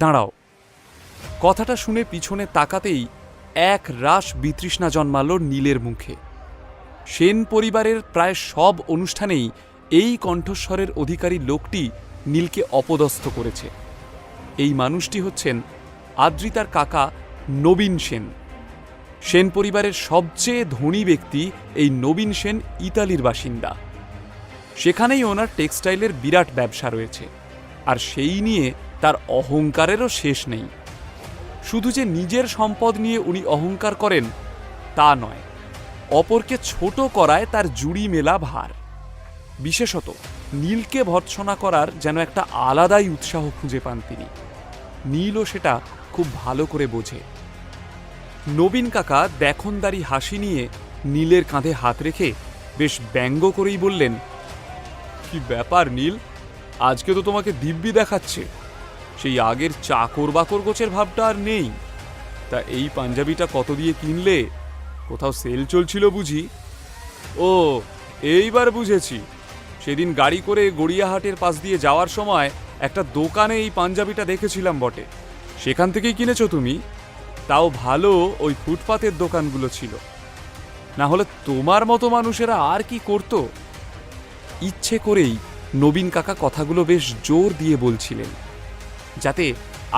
দাঁড়াও। কথাটা শুনে পিছনে তাকাতেই এক রাশ বিতৃষ্ণা জন্মাল নীলের মুখে। সেন পরিবারের প্রায় সব অনুষ্ঠানেই এই কণ্ঠস্বরের অধিকারী লোকটি নীলকে অপদস্থ করেছে। এই মানুষটি হচ্ছেন আদ্রিতার কাকা নবীন সেন। সেন পরিবারের সবচেয়ে ধনী ব্যক্তি এই নবীন সেন ইতালির বাসিন্দা। সেখানেই ওনার টেক্সটাইলের বিরাট ব্যবসা রয়েছে, আর সেই নিয়ে তার অহংকারেরও শেষ নেই। শুধু যে নিজের সম্পদ নিয়ে উনি অহংকার করেন তা নয়, অপরকে ছোট করায় তার জুড়ি মেলা ভার। বিশেষত নীলকে ভর্ৎসনা করার যেন একটা আলাদাই উৎসাহ খুঁজে পান তিনি। নীলও সেটা খুব ভালো করে বোঝে। নবীন কাকা দেখনদারি হাসি নিয়ে নীলের কাঁধে হাত রেখে বেশ ব্যঙ্গ করেই বললেন, কি ব্যাপার নীল, আজকে তো তোমাকে দিব্যি দেখাচ্ছে। সেই আগের চাকর বাকর গোছের ভাবটা আর নেই। তা এই পাঞ্জাবিটা কত দিয়ে কিনলে? কোথাও সেল চলছিল বুঝি? ও, এইবার বুঝেছি। সেদিন গাড়ি করে গড়িয়াহাটের পাশ দিয়ে যাওয়ার সময় একটা দোকানে এই পাঞ্জাবিটা দেখেছিলাম বটে। সেখান থেকেই কিনেছো তুমি? তাও ভালো ওই ফুটপাতের দোকানগুলো ছিল, না হলে তোমার মতো মানুষেরা আর কি করতো? ইচ্ছে করেই নবীন কাকা কথাগুলো বেশ জোর দিয়ে বলছিলেন, যাতে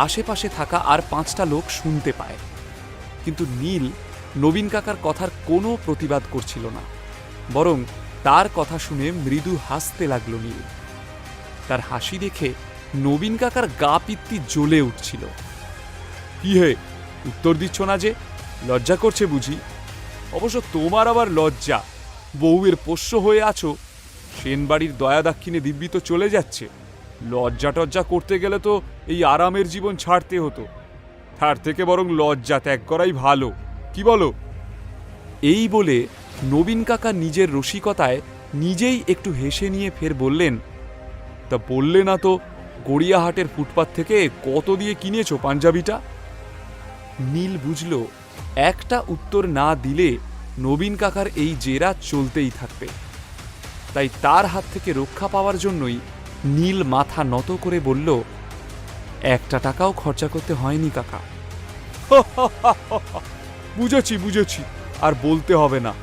আশেপাশে থাকা আর 5টা লোক শুনতে পায়। কিন্তু নীল নবীন কাকার কথার কোনো প্রতিবাদ করছিল না, বরং তার কথা শুনে মৃদু হাসতে লাগল নীল। তার হাসি দেখে নবীন কাকার গা পিত্তি জ্বলে উঠছিল। কি হে, উত্তর দিচ্ছ না যে? লজ্জা করছে বুঝি? অবশ্য তোমার আবার লজ্জা, বউয়ের পোষ্য হয়ে আছো। সেন বাড়ির দয়া দাক্ষিণে দিব্যি তো চলে যাচ্ছে। লজ্জা টজ্জা করতে গেলে তো এই আরামের জীবন ছাড়তে হতো। তার থেকে বরং লজ্জা ত্যাগ করাই ভালো, কি বলো? এই বলে নবীন কাকা নিজের রসিকতায় নিজেই একটু হেসে নিয়ে ফের বললেন, তা বললে না তো গড়িয়াহাটের ফুটপাত থেকে কত দিয়ে কিনেছো পাঞ্জাবিটা? নীল বুঝল একটা উত্তর না দিলে নবীন কাকার এই জেরা চলতেই থাকবে। তাই তার হাত থেকে রক্ষা পাওয়ার জন্যই নীল মাথা নত করে বলল, 1 টাকাও খরচা করতে হয়নি কাকা। বুঝেছি বুঝেছি, আর বলতে হবে না।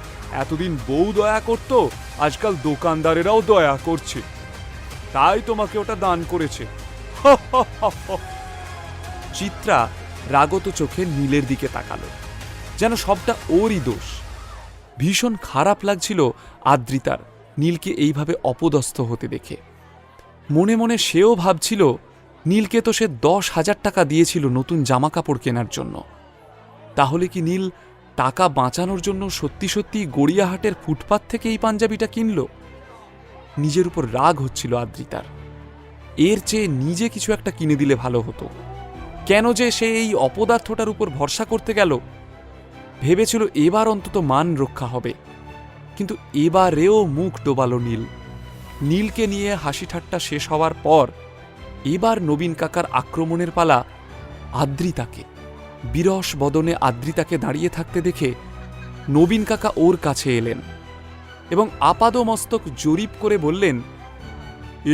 এতদিন বউ দয়া করত, আজকাল দোকানদারেরাও দয়া করছে, তাই তোমাকে ওটা দান করেছে। চিত্রা রাগত চোখে নীলের দিকে তাকালো, যেন সবটা ওরই দোষ। ভীষণ খারাপ লাগছিল আদ্রিতার নীলকে এইভাবে অপদস্থ হতে দেখে। মনে মনে সেও ভাবছিল, নীলকে তো সে 10,000 টাকা দিয়েছিল নতুন জামা কাপড় কেনার জন্য। তাহলে কি নীল টাকা বাঁচানোর জন্য সত্যি সত্যি গড়িয়াহাটের ফুটপাত থেকে এই পাঞ্জাবিটা কিনল? নিজের উপর রাগ হচ্ছিল আদ্রিতার। এর চেয়ে নিজে কিছু একটা কিনে দিলে ভালো হতো। কেন যে সে এই অপদার্থটার উপর ভরসা করতে গেল? ভেবেছিল এবার অন্তত মান রক্ষা হবে, কিন্তু এবারেও মুখ ডোবালো নীল। নীলকে নিয়ে হাসি ঠাট্টা শেষ হওয়ার পর এবার নবীন কাকার আক্রমণের পালা আদ্রিতাকে। বিরস বদনে আদ্রিতাকে দাঁড়িয়ে থাকতে দেখে নবীন কাকা ওর কাছে এলেন এবং আপাদমস্তক জরিপ করে বললেন,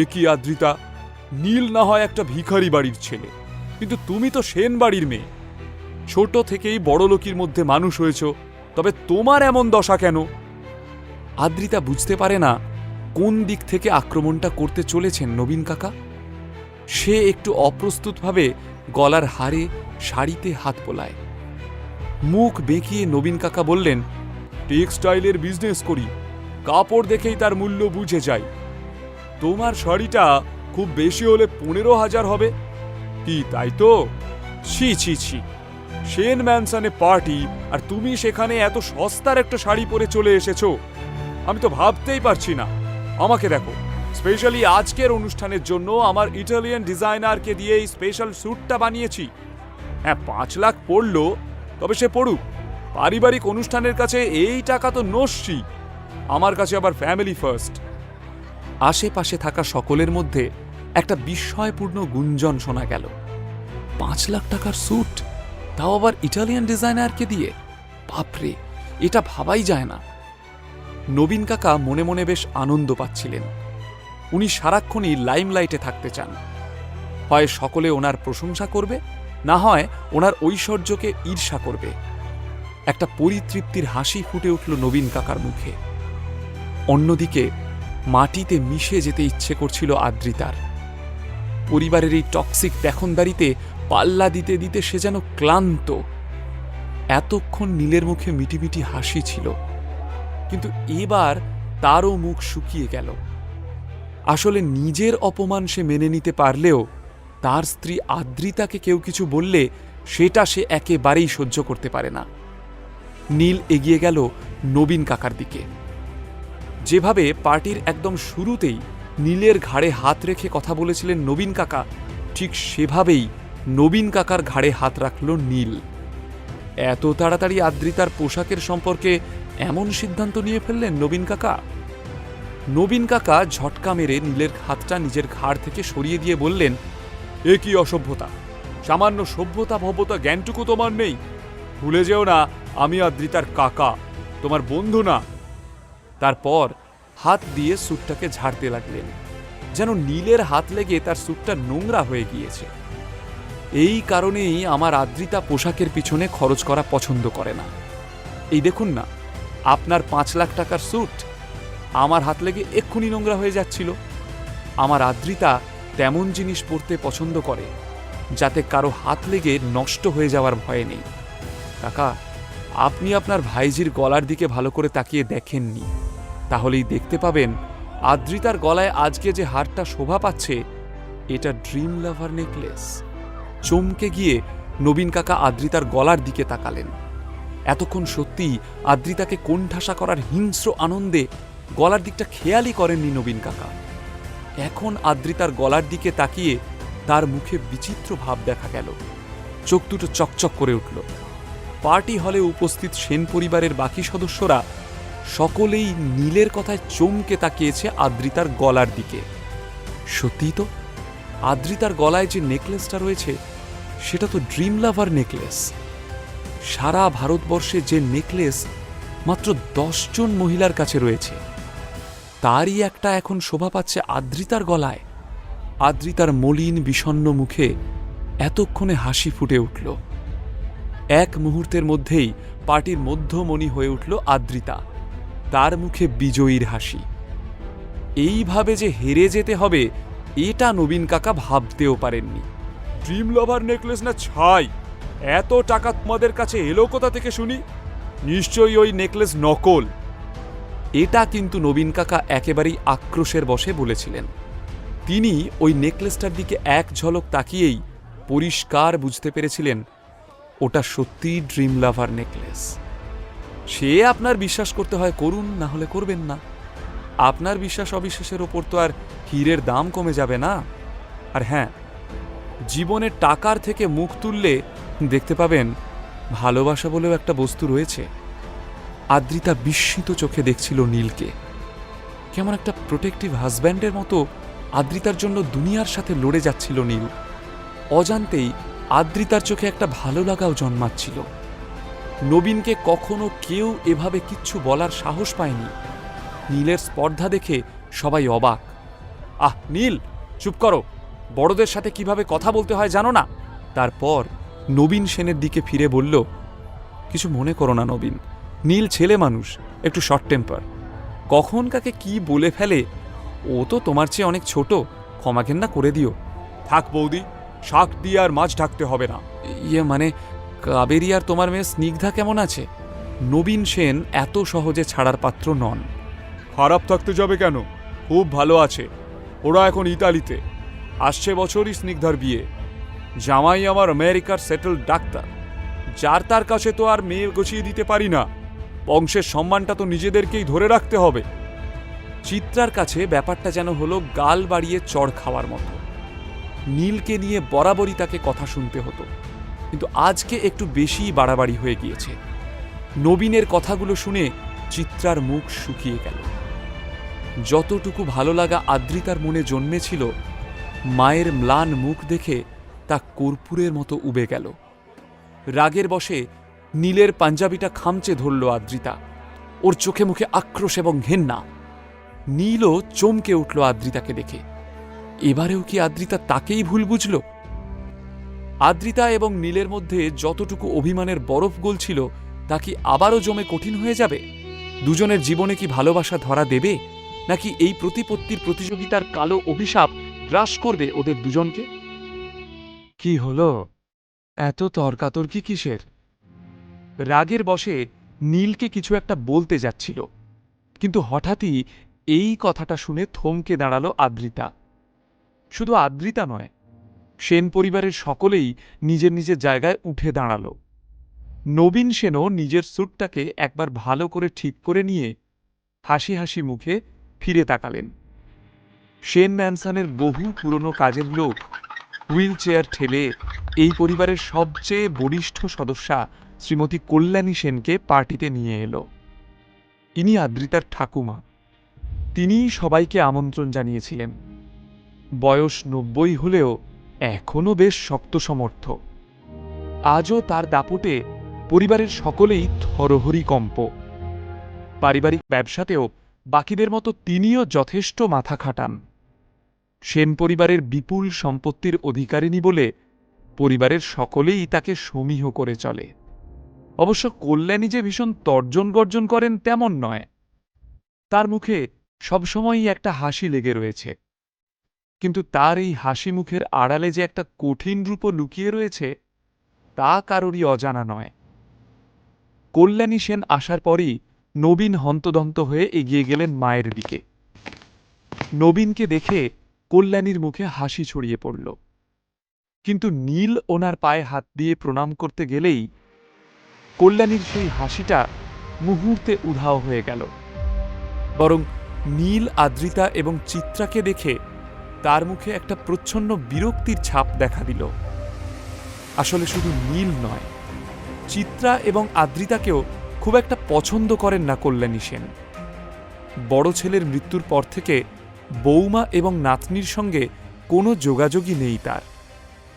এ কি আদ্রিতা, নীল না হয় একটা ভিখারি বাড়ির ছেলে, কিন্তু তুমি তো সেন বাড়ির মেয়ে। ছোট থেকেই বড়লোকির মধ্যে মানুষ হয়েছ, তবে তোমার এমন দশা কেন? আদ্রিতা বুঝতে পারে না কোন দিক থেকে আক্রমণটা করতে চলেছেন নবীন কাকা। সে একটু অপ্রস্তুতভাবে গলার হারে শাড়িতে হাত বোলায়। মুখ বেঁকিয়ে নবীন কাকা বললেন, টেক্সটাইলের বিজনেস করি, কাপড় দেখেই তার মূল্য বুঝে যাই। তোমার শাড়িটা খুব বেশি হলে 15,000 হবে কি, তাই তো? ছি ছি ছি, সেন ম্যানসনে পার্টি আর তুমি সেখানে এত সস্তার একটা শাড়ি পরে চলে এসেছো, আমি তো ভাবতেই পারছি না। আমাকে দেখো, স্পেশালি আজকের অনুষ্ঠানের জন্য আমার ইটালিয়ান ডিজাইনারকে দিয়ে এই স্পেশাল স্যুটটা বানিয়েছি। হ্যাঁ, 5 লাখ পড়লো, তবে সে পড়ুক। পারিবারিক অনুষ্ঠানের কাছে এই টাকা তো নস্যি, আমার কাছে আবার ফ্যামিলি ফার্স্ট। আশেপাশে থাকা সকলের মধ্যে একটা বিস্ময়পূর্ণ গুঞ্জন শোনা গেল। 5 লাখ টাকার স্যুট, তাও আবার ইটালিয়ান ডিজাইনারকে দিয়ে? বাপরে, এটা ভাবাই যায় না। নবীন কাকা মনে মনে বেশ আনন্দ পাচ্ছিলেন। উনি সারাক্ষণই লাইমলাইটে থাকতে চান। হয় সকলে ওনার প্রশংসা করবে, না হয় ওনার ঐশ্বর্যকে ঈর্ষা করবে। একটা পরিতৃপ্তির হাসি ফুটে উঠল নবীন কাকার মুখে। অন্যদিকে মাটিতে মিশে যেতে ইচ্ছে করছিল আদ্রিতার। পরিবারের এই টক্সিক দেখনদারিতে পাল্লা দিতে দিতে সে যেন ক্লান্ত। এতক্ষণ নীলের মুখে মিটিমিটি হাসি ছিল, কিন্তু এবার তারও মুখ শুকিয়ে গেল। আসলে নিজের অপমান সে মেনে নিতে পারলেও তার স্ত্রী আদ্রিতাকে কেউ কিছু বললে সেটা সে একেবারেই সহ্য করতে পারে না। নীল এগিয়ে গেল নবীন কাকার দিকে। যেভাবে পার্টির একদম শুরুতেই নীলের ঘাড়ে হাত রেখে কথা বলেছিলেন নবীন কাকা, ঠিক সেভাবেই নবীন কাকার ঘাড়ে হাত রাখল নীল। এত তাড়াতাড়ি আদ্রিতার পোশাকের সম্পর্কে এমন সিদ্ধান্ত নিয়ে ফেললেন নবীন কাকা? নবীন কাকা ঝটকা মেরে নীলের হাতটা নিজের ঘাড় থেকে সরিয়ে দিয়ে বললেন, এ কি অসভ্যতা! সামান্য সভ্যতা ভব্যতা জ্ঞানটুকু তোমার নেই? ভুলে যেও না, আমি আদ্রিতার কাকা, তোমার বন্ধু না। তারপর হাত দিয়ে স্যুটটাকে ঝাড়তে লাগলেন, যেন নীলের হাত লেগে তার স্যুটটা নোংরা হয়ে গিয়েছে। এই কারণেই আমার আদ্রিতা পোশাকের পিছনে খরচ করা পছন্দ করে না। এই দেখুন না, আপনার 5 লাখ টাকার স্যুট আমার হাত লেগে এক্ষুনি নোংরা হয়ে যাচ্ছিল। আমার আদ্রিতা তেমন জিনিস পরতে পছন্দ করে যাতে কারো হাত লেগে নষ্ট হয়ে যাওয়ার ভয় নেই। কাকা, আপনি আপনার ভাইজির গলার দিকে ভালো করে তাকিয়ে দেখেননি, তাহলেই দেখতে পাবেন আদ্রিতার গলায় আজকে যে হারটা শোভা পাচ্ছে এটা ড্রিম লাভার নেকলেস। চমকে গিয়ে নবীন কাকা আদ্রিতার গলার দিকে তাকালেন। এতক্ষণ সত্যি আদ্রিতাকে কোণঠাসা করার হিংস্র আনন্দে গলার দিকটা খেয়ালই করেননি নবীন কাকা। এখন আদ্রিতার গলার দিকে তাকিয়ে তার মুখে বিচিত্র ভাব দেখা গেল। চোখ দুটো চকচক করে উঠল। পার্টি হলে উপস্থিত সেন পরিবারের বাকি সদস্যরা সকলেই নীলের কথায় চমকে তাকিয়েছে আদ্রিতার গলার দিকে। সত্যিই তো, আদ্রিতার গলায় যে নেকলেসটা রয়েছে সেটা তো ড্রিম লাভার নেকলেস। সারা ভারতবর্ষে যে নেকলেস মাত্র 10 জন মহিলার কাছে রয়েছে, তারই একটা এখন শোভা পাচ্ছে আদ্রিতার গলায়। আদ্রিতার মলিন বিষণ্ণ মুখে এতক্ষণে হাসি ফুটে উঠল। এক মুহূর্তের মধ্যেই পার্টির মধ্যমণি হয়ে উঠল আদ্রিতা, তার মুখে বিজয়ীর হাসি। এইভাবে যে হেরে যেতে হবে এটা নবীন কাকা ভাবতেও পারেননি। ড্রিম লাভার নেকলেস না ছাই, এত টাকা তোমাদের কাছে এলো কোথা থেকে শুনি? নিশ্চয়ই ওই নেকলেস নকল। এটা কিন্তু নবীন কাকা একেবারেই আক্রোশের বশে বলেছিলেন। তিনি ওই নেকলেসটার দিকে এক ঝলক তাকিয়েই পরিষ্কার বুঝতে পেরেছিলেন ওটা সত্যিই ড্রিম লাভার নেকলেস। সে আপনার বিশ্বাস করতে হয় করুন, না হলে করবেন না। আপনার বিশ্বাস অবিশ্বাসের ওপর তো আর হীরের দাম কমে যাবে না। আর হ্যাঁ, জীবনে টাকার থেকে মুখ তুললে দেখতে পাবেন ভালোবাসা বলেও একটা বস্তু রয়েছে। আদ্রিতা বিস্মিত চোখে দেখছিল নীলকে। কেমন একটা প্রোটেক্টিভ হাজব্যান্ডের মতো আদ্রিতার জন্য দুনিয়ার সাথে লড়ে যাচ্ছিল নীল। অজান্তেই আদ্রিতার চোখে একটা ভালো লাগাও জন্মাচ্ছিল। নবীনকে কখনো কেউ এভাবে কিচ্ছু বলার সাহস পায়নি। নীলের স্পর্ধা দেখে সবাই অবাক। আহ নীল, চুপ করো, বড়দের সাথে কিভাবে কথা বলতে হয় জানো না? তারপর নবীন সেনের দিকে ফিরে বলল, কিছু মনে করো না নবীন, নীল ছেলে মানুষ, একটু শর্ট টেম্পার, কখন কাকে কি বলে ফেলে। ও তো তোমার চেয়ে অনেক ছোট, ক্ষমা ঘেন্না করে দিও। থাক বৌদি, শাক দিয়ে আর মাছ ঢাকতে হবে না। ইয়ে মানে কাবেরী আর তোমার মেয়ে স্নিগ্ধা কেমন আছে? নবীন সেন এত সহজে ছাড়ার পাত্র নন। খারাপ থাকতে যাবে কেন? খুব ভালো আছে। ওরা এখন ইতালিতে, আসছে বছরই স্নিগ্ধার বিয়ে। জামাই আমার আমেরিকার সেটেলড ডাক্তার, যার তার কাছে তো আর মেয়ে গছিয়ে দিতে পারি না। বংশের সম্মানটা তো নিজেদেরকেই ধরে রাখতে হবে। চিত্রার কাছে ব্যাপারটা যেন হলো গাল বাড়িয়ে চড় খাওয়ার মতো। নীলকে নিয়ে বরাবরই তাকে কথা শুনতে হতো, কিন্তু আজকে একটু বেশি বাড়াবাড়ি হয়ে গিয়েছে। নবীনের কথাগুলো শুনে চিত্রার মুখ শুকিয়ে গেল। যতটুকু ভালো লাগা আদ্রিতার মনে জন্মেছিল, মায়ের ম্লান মুখ দেখে তা কর্পূরের মতো উবে গেল। রাগের বশে নীলের পাঞ্জাবিটা খামচে ধরল আদ্রিতা। ওর চোখে মুখে আক্রোশ এবং ঘেন্না। নীলও চমকে উঠল আদ্রিতাকে দেখে। এবারেও কি আদ্রিতা তাকেই ভুল বুঝল? আদ্রিতা এবং নীলের মধ্যে যতটুকু অভিমানের বরফ গলছিল তা কি আবারও জমে কঠিন হয়ে যাবে? দুজনের জীবনে কি ভালোবাসা ধরা দেবে, নাকি এই প্রতিপত্তির প্রতিযোগিতার কালো অভিশাপ গ্রাস করবে ওদের দুজনকে? কি হলো, এত তর্কাতর্কি কিসের? রাগের বশে নীলকে কিছু একটা বলতে যাচ্ছিল, কিন্তু হঠাৎই এই কথাটা শুনে থমকে দাঁড়ালো আদ্রিতা। শুধু আদ্রিতা নয়, সেন পরিবারের সকলেই নিজের নিজের জায়গায় উঠে দাঁড়ালো। নবীন সেনও নিজের স্যুটটাকে একবার ভালো করে ঠিক করে নিয়ে হাসি হাসি মুখে ফিরে তাকালেন। সেন ম্যানসনের বহু পুরনো কাজের লোক হুইল চেয়ার ঠেলে এই পরিবারের সবচেয়ে বরিষ্ঠ সদস্যা শ্রীমতী কল্যাণী সেনকে পার্টিতে নিয়ে এলো। ইনি আদ্রিতার ঠাকুমা। তিনিই সবাইকে আমন্ত্রণ জানিয়েছিলেন। বয়স ৯০ হলেও এখনো বেশ শক্ত সমর্থ। আজও তার দাপটে পরিবারের সকলেই থরহরিকম্প। পারিবারিক ব্যবসাতেও বাকিদের মতো তিনিও যথেষ্ট মাথা খাটান। সেন পরিবারের বিপুল সম্পত্তির অধিকারিণী বলে পরিবারের সকলেই তাকে সমীহ করে চলে। অবশ্য কল্যাণী যে ভীষণ তর্জন গর্জন করেন তেমন নয়। তার মুখে সবসময়ই একটা হাসি লেগে রয়েছে, কিন্তু তার এই হাসি মুখের আড়ালে যে একটা কঠিন রূপ লুকিয়ে রয়েছে তা কারোরই অজানা নয়। কল্যাণী সেন আসার পরই নবীন হন্তদন্ত হয়ে এগিয়ে গেলেন মায়ের দিকে। নবীনকে দেখে কল্যাণীর মুখে হাসি ছড়িয়ে পড়ল, কিন্তু নীল ওনার পায়ে হাত দিয়ে প্রণাম করতে গেলেই কল্যাণীর সেই হাসিটা মুহূর্তে উধাও হয়ে গেল। বরং নীল আদ্রিতা এবং চিত্রাকে দেখে তার মুখে একটা প্রচ্ছন্ন বিরক্তির ছাপ দেখা দিল। আসলে শুধু নীল নয়, চিত্রা এবং আদ্রিতাকেও খুব একটা পছন্দ করেন না কল্যাণী সেন। বড় ছেলের মৃত্যুর পর থেকে বৌমা এবং নাতনির সঙ্গে কোনো যোগাযোগই নেই তার।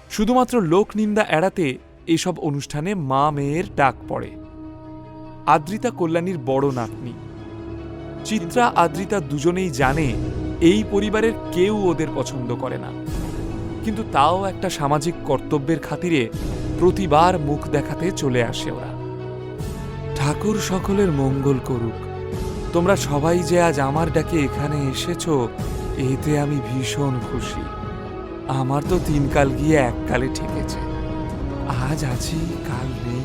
শুধুমাত্র লোকনিন্দা এড়াতে এসব অনুষ্ঠানে মা মেয়ের ডাক পড়ে। আদ্রিতা কল্যাণীর বড় নাতনি। চিত্রা আদ্রিতা দুজনেই জানে এই পরিবারের কেউ ওদের পছন্দ করে না, কিন্তু তাও একটা সামাজিক কর্তব্যের খাতিরে প্রতিবার মুখ দেখাতে চলে আসে ওরা। ঠাকুর সকলের মঙ্গল করুক। তোমরা সবাই যে আজ আমার ডাকে এখানে এসেছ, এতে আমি ভীষণ খুশি। আমার তো ৩ কাল গিয়ে ১ কালে ঠেকেছে। আজ আছি, কাল নেই।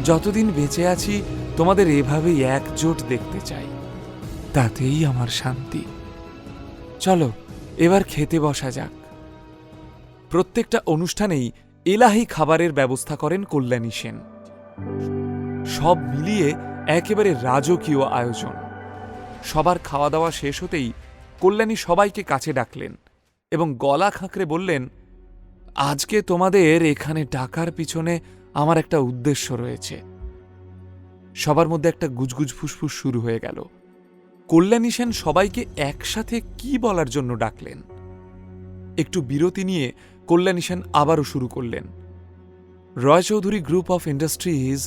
যতদিন বেঁচে আছি তোমাদের এভাবেই একজোট দেখতে চাই, তাতেই আমার শান্তি। চলো এবার খেতে বসা যাক। প্রত্যেকটা অনুষ্ঠানেই এলাহি খাবারের ব্যবস্থা করেন কল্যাণী সেন। সব মিলিয়ে একেবারে রাজকীয় আয়োজন। সবার খাওয়া দাওয়া শেষ হতেই কল্যাণী সবাইকে কাছে ডাকলেন এবং গলা খাঁকড়ে বললেন, আজকে তোমাদের এখানে ডাকার পিছনে আমার একটা উদ্দেশ্য রয়েছে। সবার মধ্যে একটা গুজগুজ ফুসফুস শুরু হয়ে গেল। কল্যাণী সেন সবাইকে একসাথে কি বলার জন্য ডাকলেন? একটু বিরতি নিয়ে কল্যাণী সেন আবারও শুরু করলেন। রয়চৌধুরী গ্রুপ অফ ইন্ডাস্ট্রিজ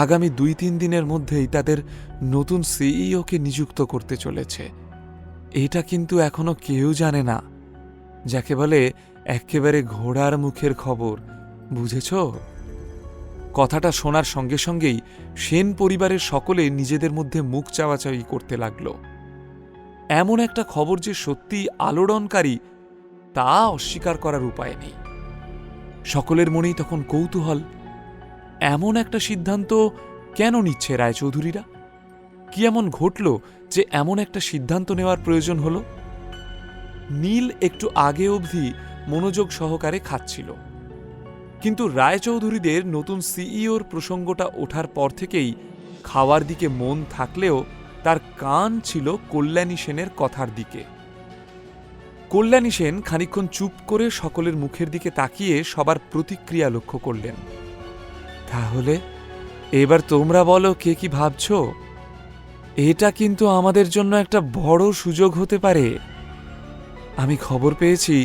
আগামী ২-৩ দিনের মধ্যেই তাদের নতুন সিইওকে নিযুক্ত করতে চলেছে। এটা কিন্তু এখনো কেউ জানে না, যাকে বলে একেবারে ঘোড়ার মুখের খবর, বুঝেছ? কথাটা শোনার সঙ্গে সঙ্গেই সেন পরিবারের সকলে নিজেদের মধ্যে মুখ চাওয়াচাওয়ি করতে লাগল। এমন একটা খবর যে সত্যিই আলোড়নকারী তা অস্বীকার করার উপায় নেই। সকলের মনেই তখন কৌতূহল, এমন একটা সিদ্ধান্ত কেন নিচ্ছে রায়চৌধুরীরা? কি এমন ঘটল যে এমন একটা সিদ্ধান্ত নেওয়ার প্রয়োজন হল? নীল একটু আগে অবধি মনোযোগ সহকারে খাচ্ছিল, কিন্তু রায়চৌধুরীদের নতুন সিইওর প্রসঙ্গটা ওঠার পর থেকেই খাওয়ার দিকে মন থাকলেও তার কান ছিল কল্যাণী সেনের কথার দিকে। কল্যাণী সেন খানিকক্ষণ চুপ করে সকলের মুখের দিকে তাকিয়ে সবার প্রতিক্রিয়া লক্ষ্য করলেন। তাহলে এবার তোমরা বলো, কে কি ভাবছ? এটা কিন্তু আমাদের জন্য একটা বড় সুযোগ হতে পারে। আমি খবর পেয়েছি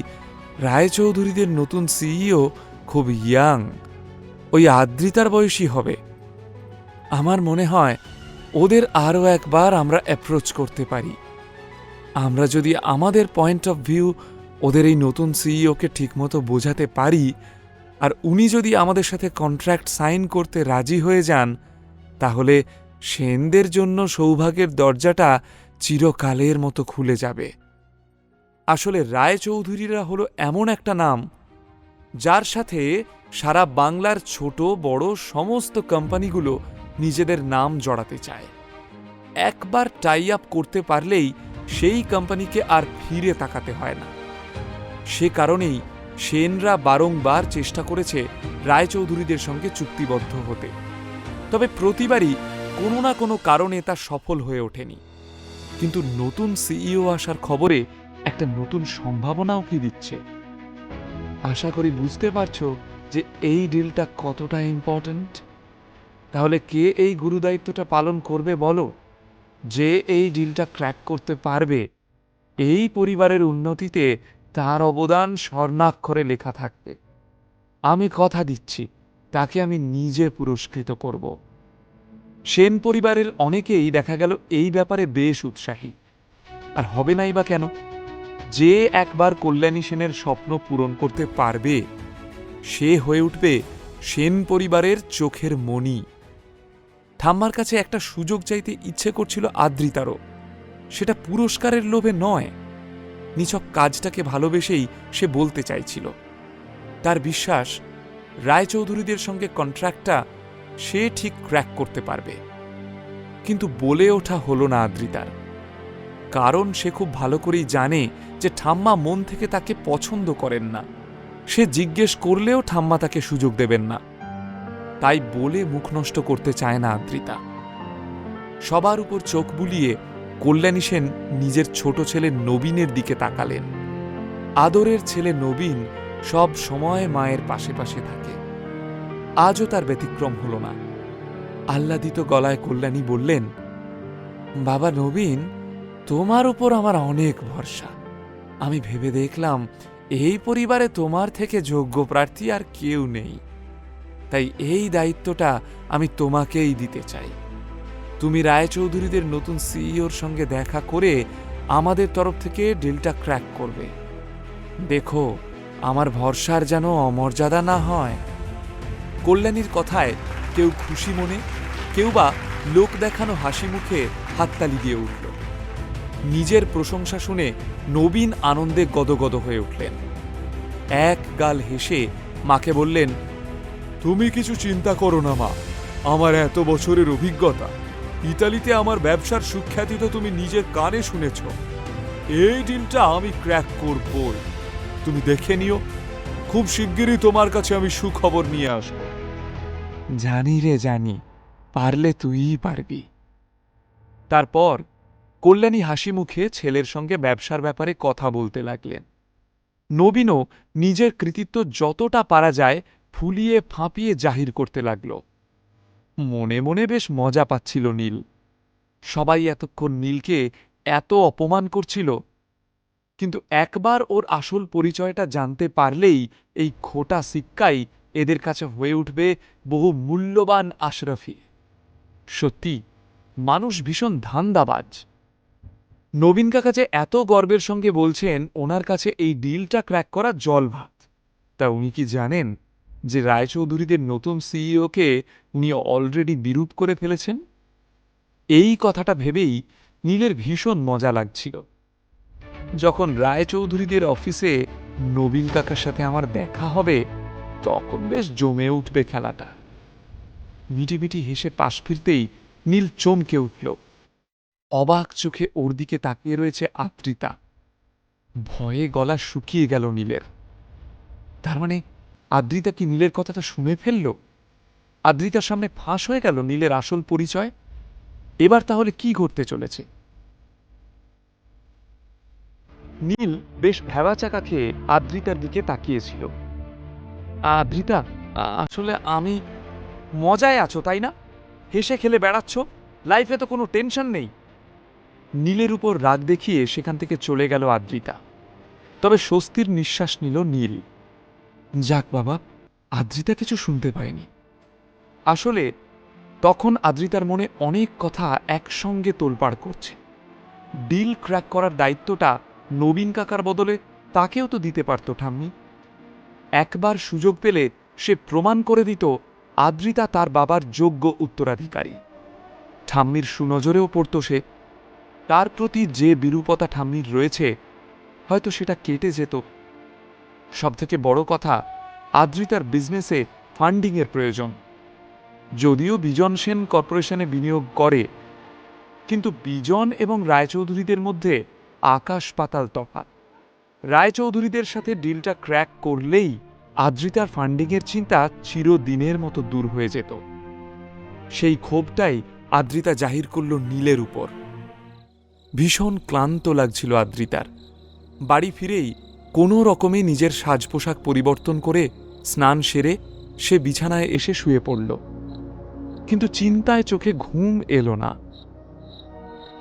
রায়চৌধুরীদের নতুন সিইও খুব ইয়াং, ওই আদ্রিতার বয়সী হবে। আমার মনে হয় ওদের আরও একবার আমরা অ্যাপ্রোচ করতে পারি। আমরা যদি আমাদের পয়েন্ট অফ ভিউ ওদের এই নতুন সিইওকে ঠিকমতো বোঝাতে পারি, আর উনি যদি আমাদের সাথে কন্ট্রাক্ট সাইন করতে রাজি হয়ে যান, তাহলে সেনদের জন্য সৌভাগ্যের দরজাটা চিরকালের মতো খুলে যাবে। আসলে রায়চৌধুরীরা হলো এমন একটা নাম, যার সাথে সারা বাংলার ছোট বড় সমস্ত কোম্পানিগুলো নিজেদের নাম জড়াতে চায়। একবার টাই আপ করতে পারলেই সেই কোম্পানিকে আর ফিরে তাকাতে হয় না। সে কারণেই সেনরা বারংবার চেষ্টা করেছে রায়চৌধুরীদের সঙ্গে চুক্তিবদ্ধ হতে, তবে প্রতিবারই কোনো না কোনো কারণে তা সফল হয়ে ওঠেনি। কিন্তু নতুন সিইও আসার খবরে একটা নতুন সম্ভাবনাও কি দিচ্ছে। আশা করি বুঝতে পারছো যে এই ডিলটা কতটা ইম্পর্ট্যান্ট। তাহলে কে এই গুরুদায়িত্বটা পালন করবে বলো? যে এই ডিলটা ক্র্যাক করতে পারবে, এই পরিবারের উন্নতিতে তার অবদান স্বর্ণাক্ষরে লেখা থাকবে। আমি কথা দিচ্ছি, তাকে আমি নিজে পুরস্কৃত করব। সেন পরিবারের অনেকেই দেখা গেল এই ব্যাপারে বেশ উৎসাহী। আর হবে নাই বা কেন? যে একবার কল্যাণী সেনের স্বপ্ন পূরণ করতে পারবে, সে হয়ে উঠবে সেন পরিবারের চোখের মণি। ঠাম্মার কাছে একটা সুযোগ চাইতে ইচ্ছে করছিল আদ্রিতারও, সেটা পুরস্কারের লোভে নয়, নিছক কাজটাকে ভালোবেসেই সে বলতে চাইছিল। তার বিশ্বাস রায়চৌধুরীদের সঙ্গে কন্ট্রাক্টটা সে ঠিক ক্র্যাক করতে পারবে। কিন্তু বলে ওঠা হলো না আদ্রিতার, কারণ সে খুব ভালো করেই জানে যে ঠাম্মা মন থেকে তাকে পছন্দ করেন না। সে জিজ্ঞেস করলেও ঠাম্মা তাকে সুযোগ দেবেন না, তাই বলে মুখ নষ্ট করতে চায় না আদ্রিতা। সবার উপর চোখ বুলিয়ে কল্যাণী সেন নিজের ছোট ছেলে নবীনের দিকে তাকালেন। আদরের ছেলে নবীন সব সময় মায়ের পাশে পাশে থাকে, আজও তার ব্যতিক্রম হল না। আহ্লাদিত গলায় কল্যাণী বললেন, বাবা নবীন, তোমার উপর আমার অনেক ভরসা। আমি ভেবে দেখলাম এই পরিবারে তোমার থেকে যোগ্য প্রার্থী আর কেউ নেই, তাই এই দায়িত্বটা আমি তোমাকেই দিতে চাই। তুমি রায়চৌধুরীদের নতুন সিইওর সঙ্গে দেখা করে আমাদের তরফ থেকে ডিলটা ক্র্যাক করবে। দেখো, আমার ভরসার যেন অমর্যাদা না হয়। কল্যাণীর কথায় কেউ খুশি মনে, কেউ বা লোক দেখানো হাসি মুখে হাততালি দিয়ে উঠল। নিজের প্রশংসা শুনে নবীন আনন্দে গদগদ হয়ে উঠলেন। এক গাল হেসে মাকে বললেন, তুমি কিছু চিন্তা করো না মা, আমার এত বছরের অভিজ্ঞতা, ইতালিতে আমার ব্যবসার সুখ্যাতি তো তুমি নিজের কানে শুনেছ। এই ডিলটা আমি ক্র্যাক করবই, তুমি দেখে নিও। খুব শিগগিরই তোমার কাছে আমি সুখবর নিয়ে আসব। জানি রে জানি, পারলে তুইই পারবি। তারপর কল্যাণী হাসি মুখে ছেলের সঙ্গে ব্যবসার ব্যাপারে কথা বলতে লাগলেন। নবীনও নিজের কৃতিত্ব যতটা পারা যায় ফুলিয়ে ফাঁপিয়ে জাহির করতে লাগল। মনে মনে বেশ মজা পাচ্ছিল নীল। সবাই এতক্ষণ নীলকে এত অপমান করছিল, কিন্তু একবার ওর আসল পরিচয়টা জানতে পারলেই এই খোটা সিক্কাই এদের কাছে হয়ে উঠবে বহু মূল্যবান আশরাফি। সত্যি, মানুষ ভীষণ ধান্দাবাজ। নবীন কাকা যে এত গর্বের সঙ্গে বলছেন ওনার কাছে এই ডিলটা ক্র্যাক করা জল ভাত, তা উনি কি জানেন যে রায়চৌধুরীদের নতুন সিইওকে উনি অলরেডি বিরূপ করে ফেলেছেন? এই কথাটা ভেবেই নীলের ভীষণ মজা লাগছিল। যখন রায়চৌধুরীদের অফিসে নবীন কাকার সাথে আমার দেখা হবে, তখন বেশ জমে উঠবে খেলাটা। মিটিমিটি হেসে পাশ ফিরতেই নীল চমকে উঠল। অবাক চোখে ওর দিকে তাকিয়ে রয়েছে আদ্রিতা। ভয়ে গলা শুকিয়ে গেল নীলের। তার মানে আদ্রিতা কি নীলের কথাটা শুনে ফেলল? আদ্রিতার সামনে ফাঁস হয়ে গেল নীলের আসল পরিচয়। এবার তাহলে কি ঘটতে চলেছে? নীল বেশ ভ্যাবাচাকা খেয়ে আদ্রিতার দিকে তাকিয়েছিল। আদ্রিতা, আসলে আমি... মজায় আছো তাই না? হেসে খেলে বেড়াচ্ছ, লাইফে তো কোনো টেনশন নেই। নীলের উপর রাগ দেখিয়ে সেখান থেকে চলে গেল আদ্রিতা। তবে স্বস্তির নিঃশ্বাস নিল নীল। যাক বাবা, আদ্রিতা কিছু শুনতে পায়নি। আসলে তখন আদ্রিতার মনে অনেক কথা একসঙ্গে তোলপাড় করছে। ডিল ক্র্যাক করার দায়িত্বটা নবীন কাকার বদলে তাকেও তো দিতে পারত ঠাম্মি। একবার সুযোগ পেলে সে প্রমাণ করে দিত আদ্রিতা তার বাবার যোগ্য উত্তরাধিকারী। ঠাম্মির সুনজরেও পড়ত সে। তার প্রতি যে বিরূপতা ঠাম্মির রয়েছে হয়তো সেটা কেটে যেত। সবথেকে বড় কথা, আদ্রিতার বিজনেসে ফান্ডিংয়ের প্রয়োজন। যদিও বিজন সেন কর্পোরেশনে বিনিয়োগ করে, কিন্তু বিজন এবং রায়চৌধুরীদের মধ্যে আকাশ পাতাল তফাৎ। রায়চৌধুরীদের সাথে ডিলটা ক্র্যাক করলেই আদ্রিতার ফান্ডিংয়ের চিন্তা চিরদিনের মতো দূর হয়ে যেত। সেই ক্ষোভটাই আদ্রিতা জাহির করল নীলের উপর। ভীষণ ক্লান্ত লাগছিল আদ্রিতার। বাড়ি ফিরেই কোনো রকমে নিজের সাজ পোশাক পরিবর্তন করে স্নান সেরে সে বিছানায় এসে শুয়ে পড়ল। কিন্তু চিন্তায় চোখে ঘুম এলো না।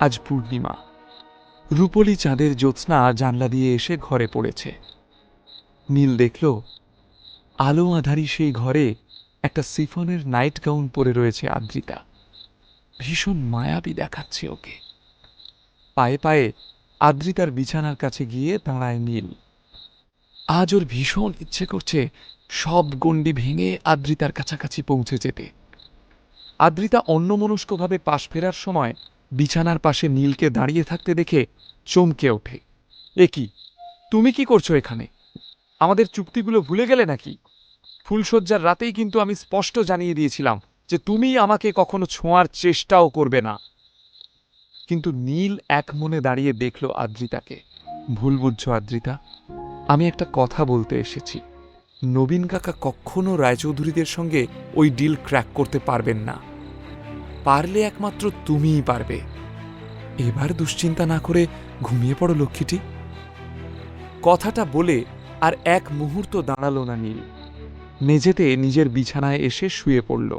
আজ পূর্ণিমা, রূপলি চাঁদের জ্যোৎস্না জানলা দিয়ে এসে ঘরে পড়েছে। নীল দেখল আলো আধারি সেই ঘরে একটা সিফনের নাইট গাউন পরে রয়েছে আদ্রিতা। ভীষণ মায়াবী দেখাচ্ছে ওকে। পায়ে পায়ে আদ্রিতার বিছানার কাছে গিয়ে দাঁড়ায় নীল। আজ ওর ভীষণ ইচ্ছে করছে সব গণ্ডি ভেঙে আদ্রিতার কাছাকাছি পৌঁছে যেতে। আদ্রিতা অন্যমনস্কভাবে পাশ ফেরার সময় বিছানার পাশে নীলকে দাঁড়িয়ে থাকতে দেখে চমকে ওঠে। এ কি, তুমি কি করছো এখানে? আমাদের চুক্তিগুলো ভুলে গেলে নাকি? ফুলশয্যার রাতেই কিন্তু আমি স্পষ্ট জানিয়ে দিয়েছিলাম যে তুমি আমাকে কখনো ছোঁয়ার চেষ্টাও করবে না। কিন্তু নীল এক মনে দাঁড়িয়ে দেখল আদ্রিতাকে। ভুল বুঝছো আদ্রিতা, আমি একটা কথা বলতে এসেছি। নবীন কাকা কখনো রায়চৌধুরীদের সঙ্গে ওই ডিল ক্র্যাক করতে পারবেন না। পারলে একমাত্র তুমিই পারবে। এবার দুশ্চিন্তা না করে ঘুমিয়ে পড়ো লক্ষ্মীটি। কথাটা বলে আর এক মুহূর্ত দাঁড়ালো না নীল। মেঝেতে নিজের বিছানায় এসে শুয়ে পড়ল।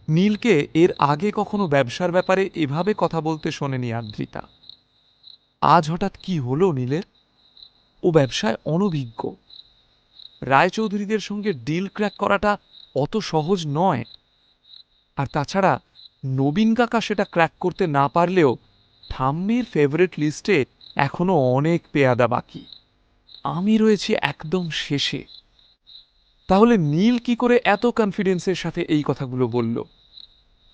নীলকে এর আগে কখনো ব্যবসার ব্যাপারে এভাবে কথা বলতে শোনেনি আদ্রিতা। আজ হঠাৎ কি হলো নীলের? ও ব্যবসায় অনভিজ্ঞ। রায়চৌধুরীদের সঙ্গে ডিল ক্র্যাক করাটা অত সহজ নয়। আর তাছাড়া নবীন কাকা সেটা ক্র্যাক করতে না পারলেও ঠাম্মির ফেভারিট লিস্টে এখনো অনেক পেয়াদা বাকি। আমি রয়েছি একদম শেষে। তাহলে নীল কি করে এত কনফিডেন্সের সাথে এই কথাগুলো বলল?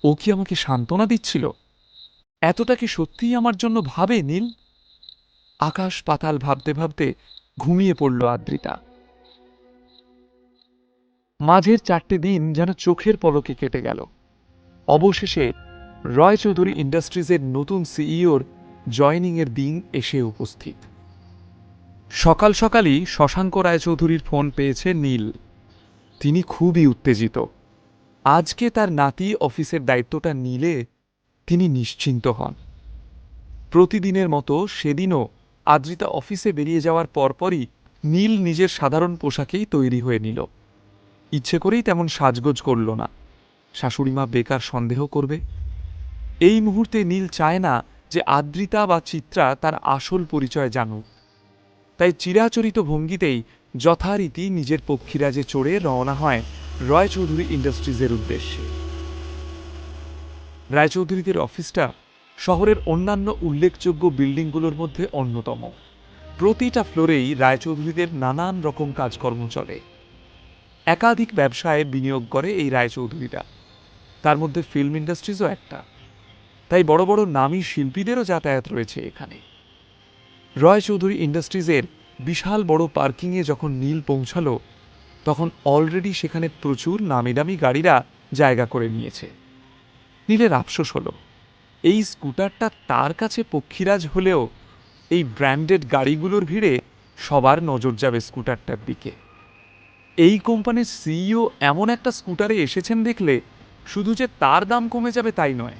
ও কি আমাকে সান্ত্বনা দিচ্ছিল? এতটা কি সত্যিই আমার জন্য ভাবে নীল? আকাশ পাতাল ভাবতে ভাবতে ঘুমিয়ে পড়ল আদ্রিতা। মাঝের 4টে দিন যেন চোখের পলকে কেটে গেল। অবশেষে রয় চৌধুরী ইন্ডাস্ট্রিজের নতুন সিইওর জয়নিংয়ের দিন এসে উপস্থিত। সকাল সকালই শশাঙ্ক রায়চৌধুরীর ফোন পেয়েছে নীল। তিনি খুবই উত্তেজিত। আজকে তার নাতি অফিসের দায়িত্বটা নিলে তিনি নিশ্চিন্ত হন। প্রতিদিনের মতো সেদিনও আদ্রিতা অফিসে বেরিয়ে যাওয়ার পরপরই নীল নিজের সাধারণ পোশাকেই তৈরি হয়ে নিল। ইচ্ছে করেই তেমন সাজগোজ করল না। শাশুড়িমা বেকার সন্দেহ করবে। এই মুহূর্তে নীল চায় না যে আদ্রিতা বা চিত্রা তার আসল পরিচয় জানুক। তাই চিরাচরিত ভঙ্গিতেই যথারীতি নিজের পক্ষীরাজে চড়ে রওনা হয় রায়চৌধুরী ইন্ডাস্ট্রিজের উদ্দেশ্যে। রায়চৌধুরীদের অফিসটা শহরের অন্যান্য উল্লেখযোগ্য বিল্ডিংগুলোর মধ্যে অন্যতম। প্রতিটা ফ্লোরেই রায়চৌধুরীদের নানান রকম কাজকর্ম চলে। একাধিক ব্যবসায় বিনিয়োগ করে এই রায়চৌধুরীরা, তার মধ্যে ফিল্ম ইন্ডাস্ট্রিজও একটা। তাই বড় বড় নামী শিল্পীদেরও যাতায়াত রয়েছে এখানে। রয় চৌধুরী ইন্ডাস্ট্রিজের বিশাল বড় পার্কিংয়ে যখন নীল পৌঁছালো, তখন অলরেডি সেখানে প্রচুর নামিদামি গাড়িরা জায়গা করে নিয়েছে। নীলের আফসোস হলো, এই স্কুটারটা তার কাছে পক্ষীরাজ হলেও এই ব্র্যান্ডেড গাড়িগুলোর ভিড়ে সবার নজর যাবে স্কুটারটার দিকে। এই কোম্পানির সিইও এমন একটা স্কুটারে এসেছেন দেখলে শুধু যে তার দাম কমে যাবে তাই নয়,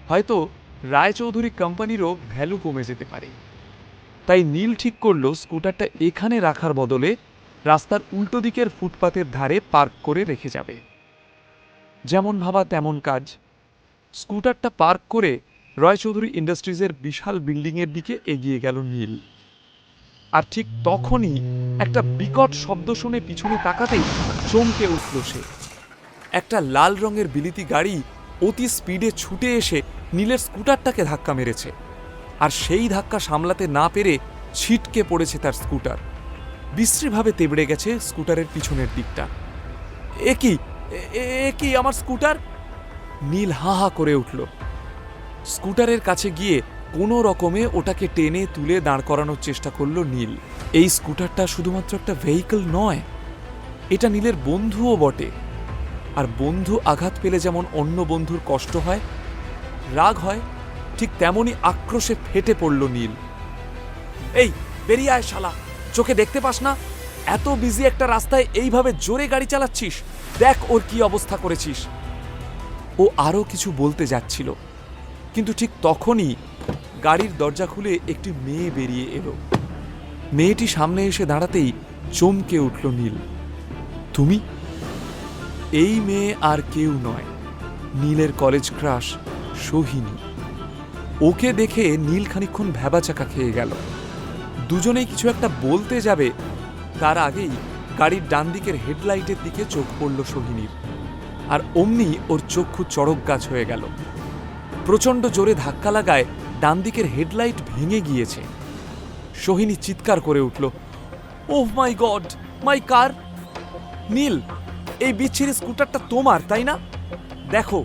হয়তো রায়চৌধুরী কোম্পানিরও ভ্যালু কমে যেতে পারে। তাই নীল ঠিক করলো স্কুটারটা এখানে রাখার বদলে রাস্তার উল্টো দিকের ফুটপাতের ধারে পার্ক করে রেখে যাবে। যেমন ভাবা তেমন কাজ। স্কুটারটা পার্ক করে রয়চৌধুরী ইন্ডাস্ট্রিজের বিশাল বিল্ডিংয়ের দিকে এগিয়ে গেল নীল। আর ঠিক তখনই একটা বিকট শব্দ শুনে পিছনে তাকাতেই চমকে উঠল সে। একটা লাল রঙের বিলিতি গাড়ি অতি স্পিডে ছুটে এসে নীলের স্কুটারটাকে ধাক্কা মেরেছে। আর সেই ধাক্কা সামলাতে না পেরে ছিটকে পড়েছে তার স্কুটার। বিশ্রীভাবে তেবড়ে গেছে স্কুটারের পিছনের দিকটা। এ কি আমার স্কুটার! নীল হা হা করে উঠল। স্কুটারের কাছে গিয়ে কোনো রকমে ওটাকে টেনে তুলে দাঁড় করানোর চেষ্টা করল নীল। এই স্কুটারটা শুধুমাত্র একটা ভেহিকল নয়, এটা নীলের বন্ধুও বটে। আর বন্ধু আঘাত পেলে যেমন অন্য বন্ধুর কষ্ট হয়, রাগ হয়, ঠিক তেমনই আক্রোশে ফেটে পড়ল নীল। এই বেরিয়ে আয় শালা, চোখে দেখতে পাস না এত বিজি একটা রাস্তায় এইভাবে জোরে গাড়ি চালাচ্ছিস? দেখ ওর কি অবস্থা করেছিস। ও আরও কিছু বলতে যাচ্ছিল, কিন্তু ঠিক তখনই গাড়ির দরজা খুলে একটি মেয়ে বেরিয়ে এলো। মেয়েটি সামনে এসে দাঁড়াতেই চমকে উঠল নীল। তুমি? এই মেয়ে আর কেউ নয়, নীলের কলেজ ক্রাশ সোহিনী। ওকে দেখে নীল খানিকক্ষণ ভ্যাবাচাকা খেয়ে গেল। দুজনেই কিছু একটা বলতে যাবে, তার আগেই গাড়ির ডান দিকের হেডলাইটের দিকে চোখ পড়ল সোহিনীর। আর অমনি ওর চক্ষু চড়ক গাছ হয়ে গেল। প্রচণ্ড জোরে ধাক্কা লাগায় ডান দিকের হেডলাইট ভেঙে গিয়েছে। সোহিনী চিৎকার করে উঠল, ওহ মাই গড, মাই কার! নীল, এই বিচ্ছিরি স্কুটারটা তোমার, তাই না? দেখো,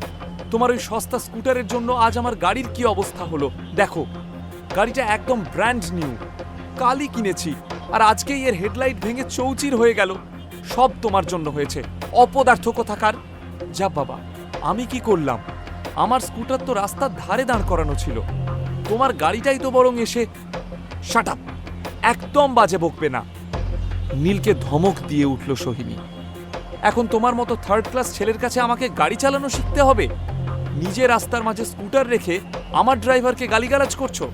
তোমার ওই সস্তা স্কুটারের জন্য আজ আমার গাড়ির কি অবস্থা হলো। দেখো, গাড়িটা একদম ব্র্যান্ড নিউ, কালই কিনেছি, আর আজকেই এর হেডলাইট ভেঙে চৌচির হয়ে গেল। সব তোমার জন্য হয়েছে, অপদার্থ কোথাকার! যা বাবা, আমি কি করলাম? আমার স্কুটার তো রাস্তার ধারে দাঁড় করানো ছিল, তোমার গাড়িটাই তো বরং এসে... শাট আপ! একদম বাজে বকবে না। নীলকে ধমক দিয়ে উঠল সোহিনী। এখন তোমার মতো থার্ড ক্লাস ছেলের কাছে আমাকে গাড়ি চালানো শিখতে হবে? নিজে রাস্তার মাঝে স্কুটার রেখে আমার ড্রাইভারকে গালিগালাজ করছো?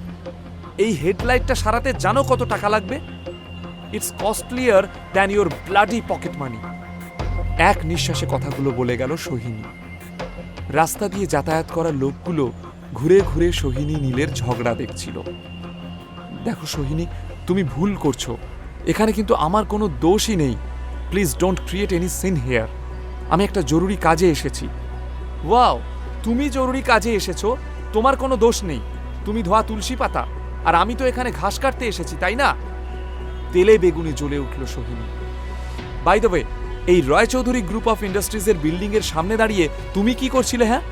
এই হেডলাইটটা সারাতে জানো কত টাকা লাগবে? It's costlier than your bloody pocket money. এক নিঃশ্বাসে কথাগুলো বলে গেল সোহিনী। রাস্তা দিয়ে যাতায়াত করা লোকগুলো ঘুরে ঘুরে সোহিনী নীলের ঝগড়া দেখছিল। দেখো সোহিনী, তুমি ভুল করছো, এখানে কিন্তু আমার কোনো দোষই নেই। Please don't create any scene here. আমি একটা জরুরি কাজে এসেছি। ওয়াও, তুমি জরুরি কাজে এসেছো? তোমার কোনো দোষ নেই, তুমি ধোয়া তুলসী পাতা, আর আমি তো এখানে ঘাস কাটতে এসেছি, তাই না? তেলে বেগুনে জ্বলে উঠল সোহিনী। বাই দ্য ওয়ে, এই রয় চৌধুরী গ্রুপ অফ ইন্ডাস্ট্রিজের বিল্ডিং এর সামনে দাঁড়িয়ে তুমি কি করছিলে? হ্যাঁ,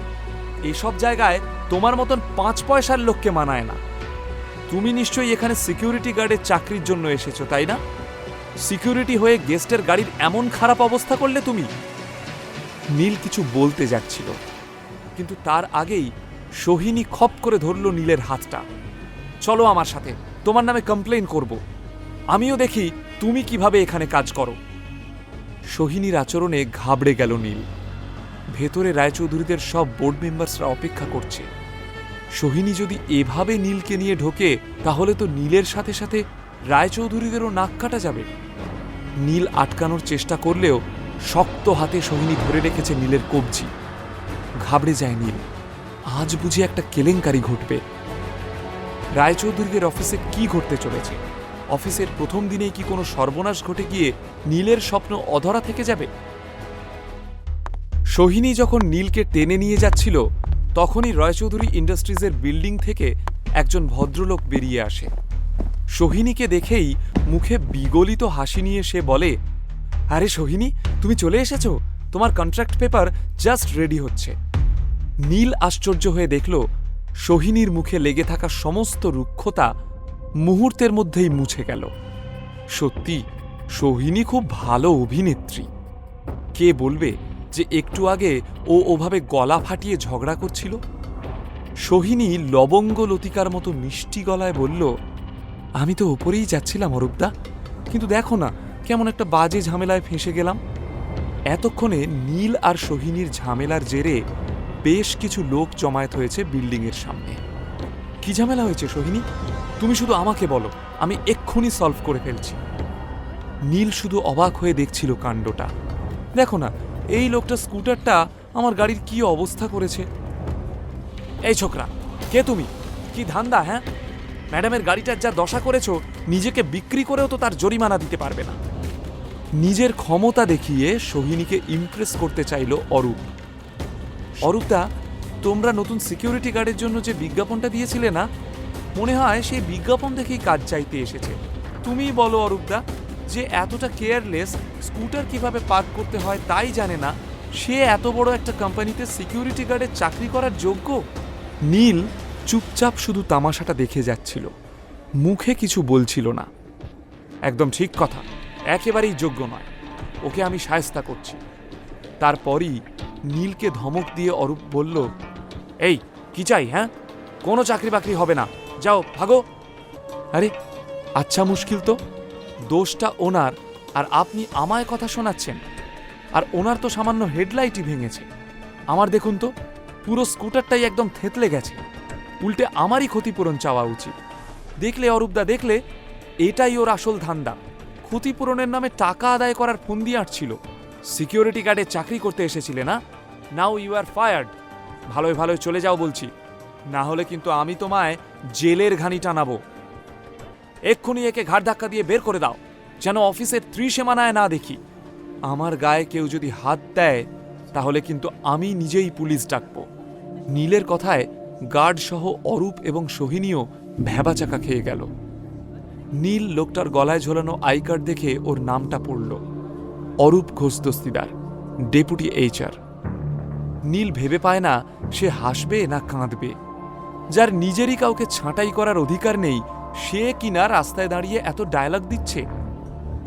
এইসব জায়গায় তোমার মতন 5 পয়সার লোককে মানায় না। তুমি নিশ্চয়ই এখানে সিকিউরিটি গার্ডের চাকরির জন্য এসেছো, তাই না? সিকিউরিটি হয়ে গেস্টের গাড়ির এমন খারাপ অবস্থা করলে তুমি? নীল কিছু বলতে যাচ্ছিল, কিন্তু তার আগেই সোহিনী খপ করে ধরল নীলের হাতটা। চলো আমার সাথে, তোমার নামে কমপ্লেইন করব। আমিও দেখি তুমি কিভাবে এখানে কাজ করো। সোহিনীর আচরণে ঘাবড়ে গেল নীল। ভেতরে রায়চৌধুরীদের সব বোর্ড মেম্বার্সরা অপেক্ষা করছে। সোহিনী যদি এভাবে নীলকে নিয়ে ঢোকে, তাহলে তো নীলের সাথে সাথে রায়চৌধুরীদেরও নাক কাটা যাবে। নীল আটকানোর চেষ্টা করলেও শক্ত হাতে সোহিনী ধরে রেখেছে নীলের কবজি। ঘাবড়ে যায় নীল, আজ বুঝি একটা কেলেঙ্কারি ঘটবে। রায়চৌধুরীদের অফিসে কি ঘটতে চলেছে? অফিসের প্রথম দিনেই কি কোনো সর্বনাশ ঘটে গিয়ে নীলের স্বপ্ন অধরা থেকে যাবে? সোহিনী যখন নীলকে টেনে নিয়ে যাচ্ছিল, তখনই রয়চৌধুরী ইন্ডাস্ট্রিজের বিল্ডিং থেকে একজন ভদ্রলোক বেরিয়ে আসে। সোহিনীকে দেখেই মুখে বিগলিত হাসি নিয়ে সে বলে, আরে সোহিনী, তুমি চলে এসেছো, তোমার কন্ট্রাক্ট পেপার জাস্ট রেডি হচ্ছে। নীল আশ্চর্য হয়ে দেখল সোহিনীর মুখে লেগে থাকা সমস্ত রুক্ষতা মুহূর্তের মধ্যেই মুছে গেল। সত্যি সোহিনী খুব ভালো অভিনেত্রী। কে বলবে যে একটু আগে ও ওভাবে গলা ফাটিয়ে ঝগড়া করছিল? সোহিনী লবঙ্গ লতিকার মতো মিষ্টি গলায় বলল, আমি তো ওপরেই যাচ্ছিলাম অরূপদা, কিন্তু দেখো না কেমন একটা বাজে ঝামেলায় ফেঁসে গেলাম। এতক্ষণে নীল আর সোহিনীর ঝামেলার জেরে বেশ কিছু লোক জমায়েত হয়েছে বিল্ডিংয়ের সামনে। কি ঝামেলা হয়েছে সোহিনী? তুমি শুধু আমাকে বলো, আমি এক্ষুনি সলভ করে ফেলছি। নীল শুধু অবাক হয়ে দেখছিল কাণ্ডটা। দেখো না, এই লোকটা স্কুটারটা আমার গাড়ির কি অবস্থা করেছে। এই ছোকরা, কে তুমি? কি ধান্দা? হ্যাঁ, ম্যাডামের গাড়িটার যা দশা করেছো, নিজেকে বিক্রি করেও তো তার জরিমানা দিতে পারবে না। নিজের ক্ষমতা দেখিয়ে সোহিনীকে ইমপ্রেস করতে চাইল অরূপ। অরূপদা, তোমরা নতুন সিকিউরিটি গার্ডের জন্য যে বিজ্ঞাপনটা দিয়েছিলে না, মনে হয় সে বিজ্ঞাপন দেখেই কাজ চাইতে এসেছে। তুমিই বলো অরূপদা, যে এতটা কেয়ারলেস, স্কুটার কিভাবে পার্ক করতে হয় তাই জানে না, সে এত বড় একটা কোম্পানিতে সিকিউরিটি গার্ডের চাকরি করার যোগ্য? নীল চুপচাপ শুধু তামাশাটা দেখে যাচ্ছিল, মুখে কিছু বলছিল না। একদম ঠিক কথা, একেবারেই যোগ্য নয়, ওকে আমি শায়েস্তা করছি। তারপরই নীলকে ধমক দিয়ে অরূপ বলল, এই কি চাই? হ্যাঁ, কোনো চাকরি বাকরি হবে না, যাও ভাগো। আরে আচ্ছা, মুশকিল তো, দোষটা ওনার আর আপনি আমায় কথা শোনাচ্ছেন। আর ওনার তো সামান্য হেডলাইটই ভেঙেছে, আমার দেখুন তো পুরো স্কুটারটাই একদম থেতলে গেছে। উল্টে আমারই ক্ষতিপূরণ চাওয়া উচিত। দেখলে অরূপদা, দেখলে, এটাই ওর আসল ধান্দা। ক্ষতিপূরণের নামে টাকা আদায় করার ফন্দি আঁটছিল। সিকিউরিটি গার্ডে চাকরি করতে এসেছিলে না? Now you are fired. ভালোই ভালোই চলে যাও বলছি, না হলে কিন্তু আমি তোমায় জেলের ঘানি টানাবো। এক্ষুনি একে ঘাড় ধাক্কা দিয়ে বের করে দাও, যেন অফিসের ত্রিসীমানায় না দেখি। আমার গায়ে কেউ যদি হাত দেয় তাহলে কিন্তু আমি নিজেই পুলিশ ডাকবো। নীলের কথায় গার্ড সহ অরূপ এবং সোহিনীও ভ্যাবাচাকা খেয়ে গেল। নীল লোকটার গলায় ঝোলানো আই কার্ড দেখে ওর নামটা পড়ল, অরূপ ঘোষ দস্তিদার, ডেপুটি HR। নীল ভেবে পায় না সে হাসবে না কাঁদবে। যার নিজেরই কাউকে ছাঁটাই করার অধিকার নেই, সে কিনা রাস্তায় দাঁড়িয়ে এত ডায়লগ দিচ্ছে।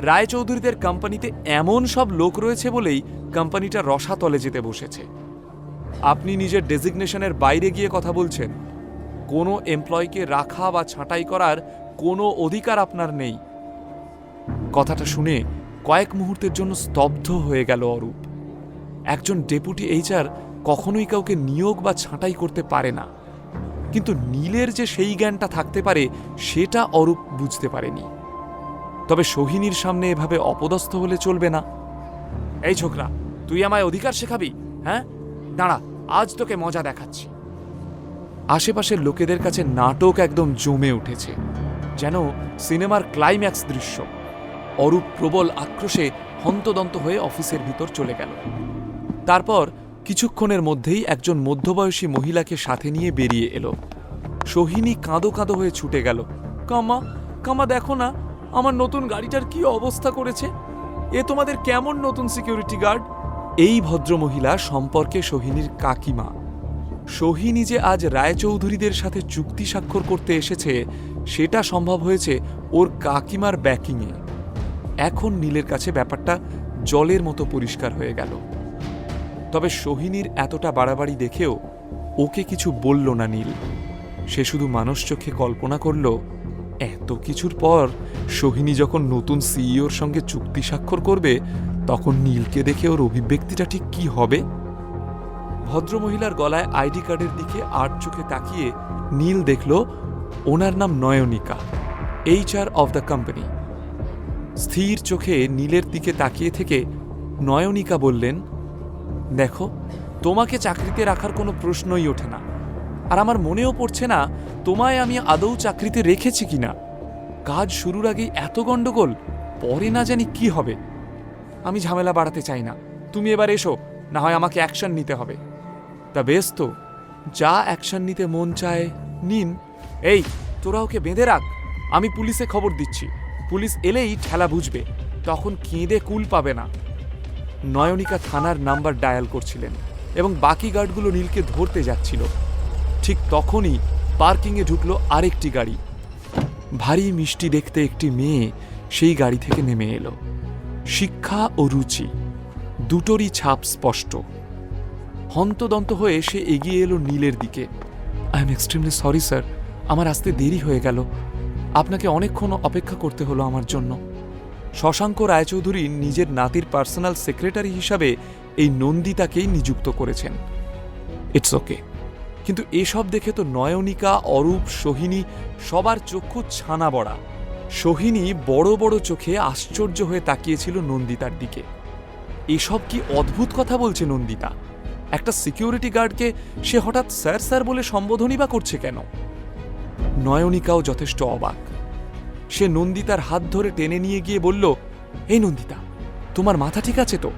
রায়চৌধুরীদের কোম্পানিতে এমন সব লোক রয়েছে বলেই কোম্পানিটা রসাতলে যেতে বসেছে। আপনি নিজের ডেজিগনেশনের বাইরে গিয়ে কথা বলছেন। কোনো এমপ্লয়িকে রাখা বা ছাঁটাই করার কোনো অধিকার আপনার নেই। কথাটা শুনে কয়েক মুহূর্তের জন্য স্তব্ধ হয়ে গেল অরূপ। একজন ডেপুটি HR কখনোই কাউকে নিয়োগ বা ছাঁটাই করতে পারে না, কিন্তু নীলের যে সেই জ্ঞানটা থাকতে পারে সেটা অরূপ বুঝতে পারেনি। তবে সোহিনীর সামনে এভাবে অপদস্থ হলে চলবে না। এই ছোকরা, তুই আমায় অধিকার শেখাবি? হ্যাঁ, দাঁড়া, আজ তোকে মজা দেখাচ্ছি। আশেপাশের লোকেদের কাছে নাটক একদম জমে উঠেছে, যেন সিনেমার ক্লাইম্যাক্স দৃশ্য। অরূপ প্রবল আক্রোশে হন্তদন্ত হয়ে অফিসের ভিতর চলে গেল। তারপর কিছুক্ষণের মধ্যেই একজন মধ্যবয়সী মহিলাকে সাথে নিয়ে বেরিয়ে এলো। সোহিনী কাঁদো কাঁদো হয়ে ছুটে গেল। কামা, কামা, দেখো না আমার নতুন গাড়িটার কি অবস্থা করেছে। এ তোমাদের কেমন নতুন সিকিউরিটি গার্ড? এই ভদ্রমহিলা সম্পর্কে সোহিনীর কাকিমা। সোহিনী যে আজ রায়চৌধুরীদের সাথে চুক্তি স্বাক্ষর করতে এসেছে সেটা সম্ভব হয়েছে ওর কাকিমার ব্যাকিংয়ে। এখন নীলের কাছে ব্যাপারটা জলের মতো পরিষ্কার হয়ে গেল। তবে সোহিনীর এতটা বাড়াবাড়ি দেখেও ওকে কিছু বলল না নীল। সে শুধু মানুষ চোখে কল্পনা করল, এত কিছুর পর সোহিনী যখন নতুন সিইওর সঙ্গে চুক্তি স্বাক্ষর করবে তখন নীলকে দেখে ওর অভিব্যক্তিটা ঠিক কি হবে। ভদ্রমহিলার গলায় আইডি কার্ডের দিকে আট চোখে তাকিয়ে নীল দেখল ওনার নাম Nayanika, HR of the company. স্থির চোখে নীলের দিকে তাকিয়ে থেকে নয়নিকা বললেন, দেখো, তোমাকে চাকরিতে রাখার কোনো প্রশ্নই ওঠে না, আর আমার মনেও পড়ছে না তোমায় আমি আদৌ চাকরিতে রেখেছি কিনা। কাজ শুরুর আগেই এত গন্ডগোল, পরে না জানি কি হবে। আমি ঝামেলা বাড়াতে চাই না, তুমি এবার এসো, না হয় আমাকে অ্যাকশন নিতে হবে। তা বেশ তো, যা অ্যাকশন নিতে মন চায় নিন। এই তোরা ওকে বেঁধে রাখ, আমি পুলিশে খবর দিচ্ছি। পুলিশ এলেই ঠেলা বুঝবে, তখন কেঁদে কুল পাবে না। নয়নিকা থানার নাম্বার ডায়াল করছিলেন এবং বাকি গার্ডগুলো নীলকে ধরতে যাচ্ছিল। ঠিক তখনই পার্কিংয়ে ঢুকলো আরেকটি গাড়ি। ভারী মিষ্টি দেখতে একটি মেয়ে সেই গাড়ি থেকে নেমে এলো। শিক্ষা ও রুচি দুটোরই ছাপ স্পষ্ট। হন্তদন্ত হয়ে সে এগিয়ে এলো নীলের দিকে। I am extremely sorry sir, আমার আসতে দেরি হয়ে গেল, আপনাকে অনেকক্ষণ অপেক্ষা করতে হলো আমার জন্য। শশাঙ্ক রায়চৌধুরী নিজের নাতির পার্সোনাল সেক্রেটারি হিসাবে এই নন্দিতাকেই নিযুক্ত করেছেন। It's okay. কিন্তু এসব দেখে তো নয়নিকা, অরূপ, সোহিনী সবার চক্ষু ছানা বড়া। সোহিনী বড় বড় চোখে আশ্চর্য হয়ে তাকিয়েছিল নন্দিতার দিকে। এসব কি অদ্ভুত কথা বলছে নন্দিতা? একটা সিকিউরিটি গার্ডকে সে হঠাৎ স্যার স্যার বলে সম্বোধনই বা করছে কেন? নয়নিকাও যথেষ্ট অবাক। সে নন্দিতার হাত ধরে টেনে নিয়ে গিয়ে বলল, এই নন্দিতা, তোমার মাথা ঠিক আছে তো?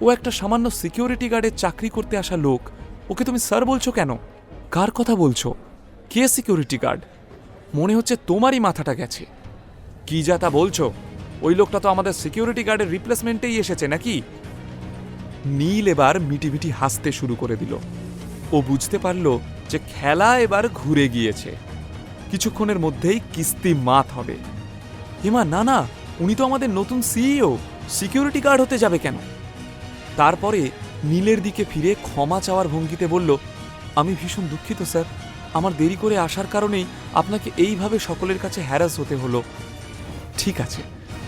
ও একটা সামান্য সিকিউরিটি গার্ডের চাকরি করতে আসা লোক, ওকে তুমি স্যার বলছো কেন? কার কথা বলছো? কে সিকিউরিটি গার্ড? মনে হচ্ছে তোমারই মাথাটা গেছে। কি যা তা বলছো? ওই লোকটা তো আমাদের সিকিউরিটি গার্ডের রিপ্লেসমেন্টেই এসেছে নাকি? নীল এবার মিটিমিটি হাসতে শুরু করে দিল। ও বুঝতে পারল যে খেলা এবার ঘুরে গিয়েছে। কিছুক্ষণের মধ্যেই কিস্তি মাত হবে। হিমা, না না, উনি তো আমাদের নতুন সিইও, সিকিউরিটি গার্ড হতে যাবে কেন? তারপরে নীলের দিকে ফিরে ক্ষমা চাওয়ার ভঙ্গিতে বলল, আমি ভীষণ দুঃখিত স্যার, আমার দেরি করে আসার কারণেই আপনাকে এইভাবে সকলের কাছে হ্যারাস হতে হলো। ঠিক আছে,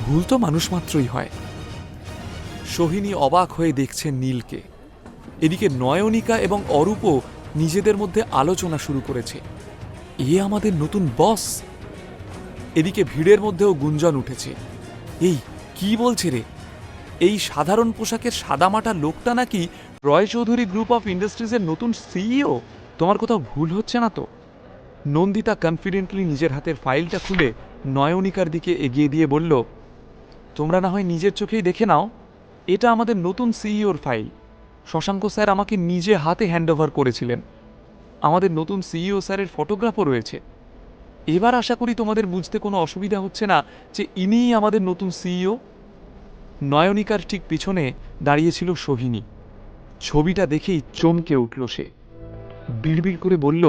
ভুল তো মানুষ মাত্রই হয়। সোহিনী অবাক হয়ে দেখছে নীলকে। এদিকে নয়নিকা এবং অরূপও নিজেদের মধ্যে আলোচনা শুরু করেছে, এ আমাদের নতুন বস। এদিকে ভিড়ের মধ্যেও গুঞ্জন উঠেছে, এই কি বলছে রে, এই সাধারণ পোশাকের সাদামাটা লোকটা নাকি রয় চৌধুরী গ্রুপ অফ ইন্ডাস্ট্রিজের নতুন সিইও? তোমার কোথাও ভুল হচ্ছে না তো? নন্দিতা কনফিডেন্টলি নিজের হাতের ফাইলটা খুলে নয়নিকার দিকে এগিয়ে দিয়ে বলল, তোমরা না হয় নিজের চোখেই দেখে নাও, এটা আমাদের নতুন সিইওর ফাইল। শশাঙ্ক স্যার আমাকে নিজে হাতে হ্যান্ডওভার করেছিলেন। আমাদের নতুন সিইও স্যারের ফটোগ্রাফও রয়েছে। এবার আশা করি তোমাদের বুঝতে কোনো অসুবিধা হচ্ছে না যে ইনিই আমাদের নতুন সিইও। নয়নিকার ঠিক পিছনে দাঁড়িয়েছিল সোহিনী। ছবিটা দেখেই চমকে উঠল সে। বিড়বিড় করে বলল,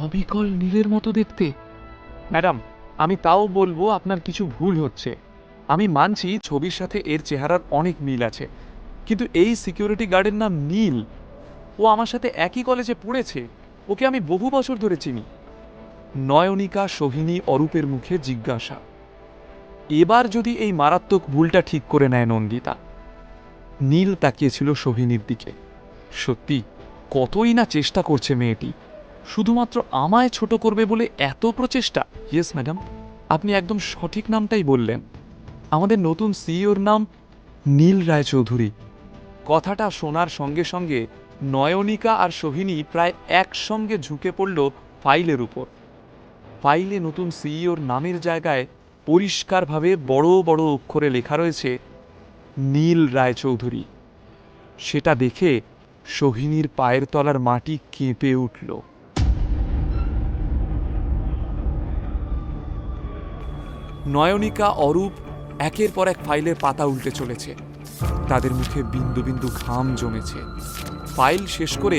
অবিকল নীলের মতো দেখতে। ম্যাডাম, আমি তাও বলবো আপনার কিছু ভুল হচ্ছে। আমি মানছি ছবির সাথে এর চেহারার অনেক মিল আছে, কিন্তু এই সিকিউরিটি গার্ডের নাম নীল। ও আমার সাথে একই কলেজে পড়েছে, ওকে আমি বহু বছর ধরে চিনি। নয়নিকা, সোহিনী, অরূপের মুখে জিজ্ঞাসা। এবার যদি এই মারাত্মক ভুলটা ঠিক করে নেয় নন্দিতা। নীল তাকিয়েছিল সোহিনীর দিকে। সত্যি কতই না চেষ্টা করছে মেয়েটি, শুধুমাত্র আমায় ছোট করবে বলে এত প্রচেষ্টা। ইয়েস ম্যাডাম, আপনি একদম সঠিক নামটাই বললেন। আমাদের নতুন সিইওর নাম নীল রায়চৌধুরী। কথাটা শোনার সঙ্গে সঙ্গে নয়নিকা আর সোহিনী প্রায় একসঙ্গে ঝুঁকে পড়ল ফাইলের উপর। ফাইলে নতুন সিইওর নামের জায়গায় পরিষ্কারভাবে বড় বড় অক্ষরে লেখা রয়েছে নীল রায়চৌধুরী। সেটা দেখে সোহিনীর পায়ের তলার মাটি কেঁপে উঠল। নয়নিকা, অরূপ একের পর এক ফাইলের পাতা উল্টে চলেছে। তাদের মুখে বিন্দু বিন্দু ঘাম জমেছে। ফাইল শেষ করে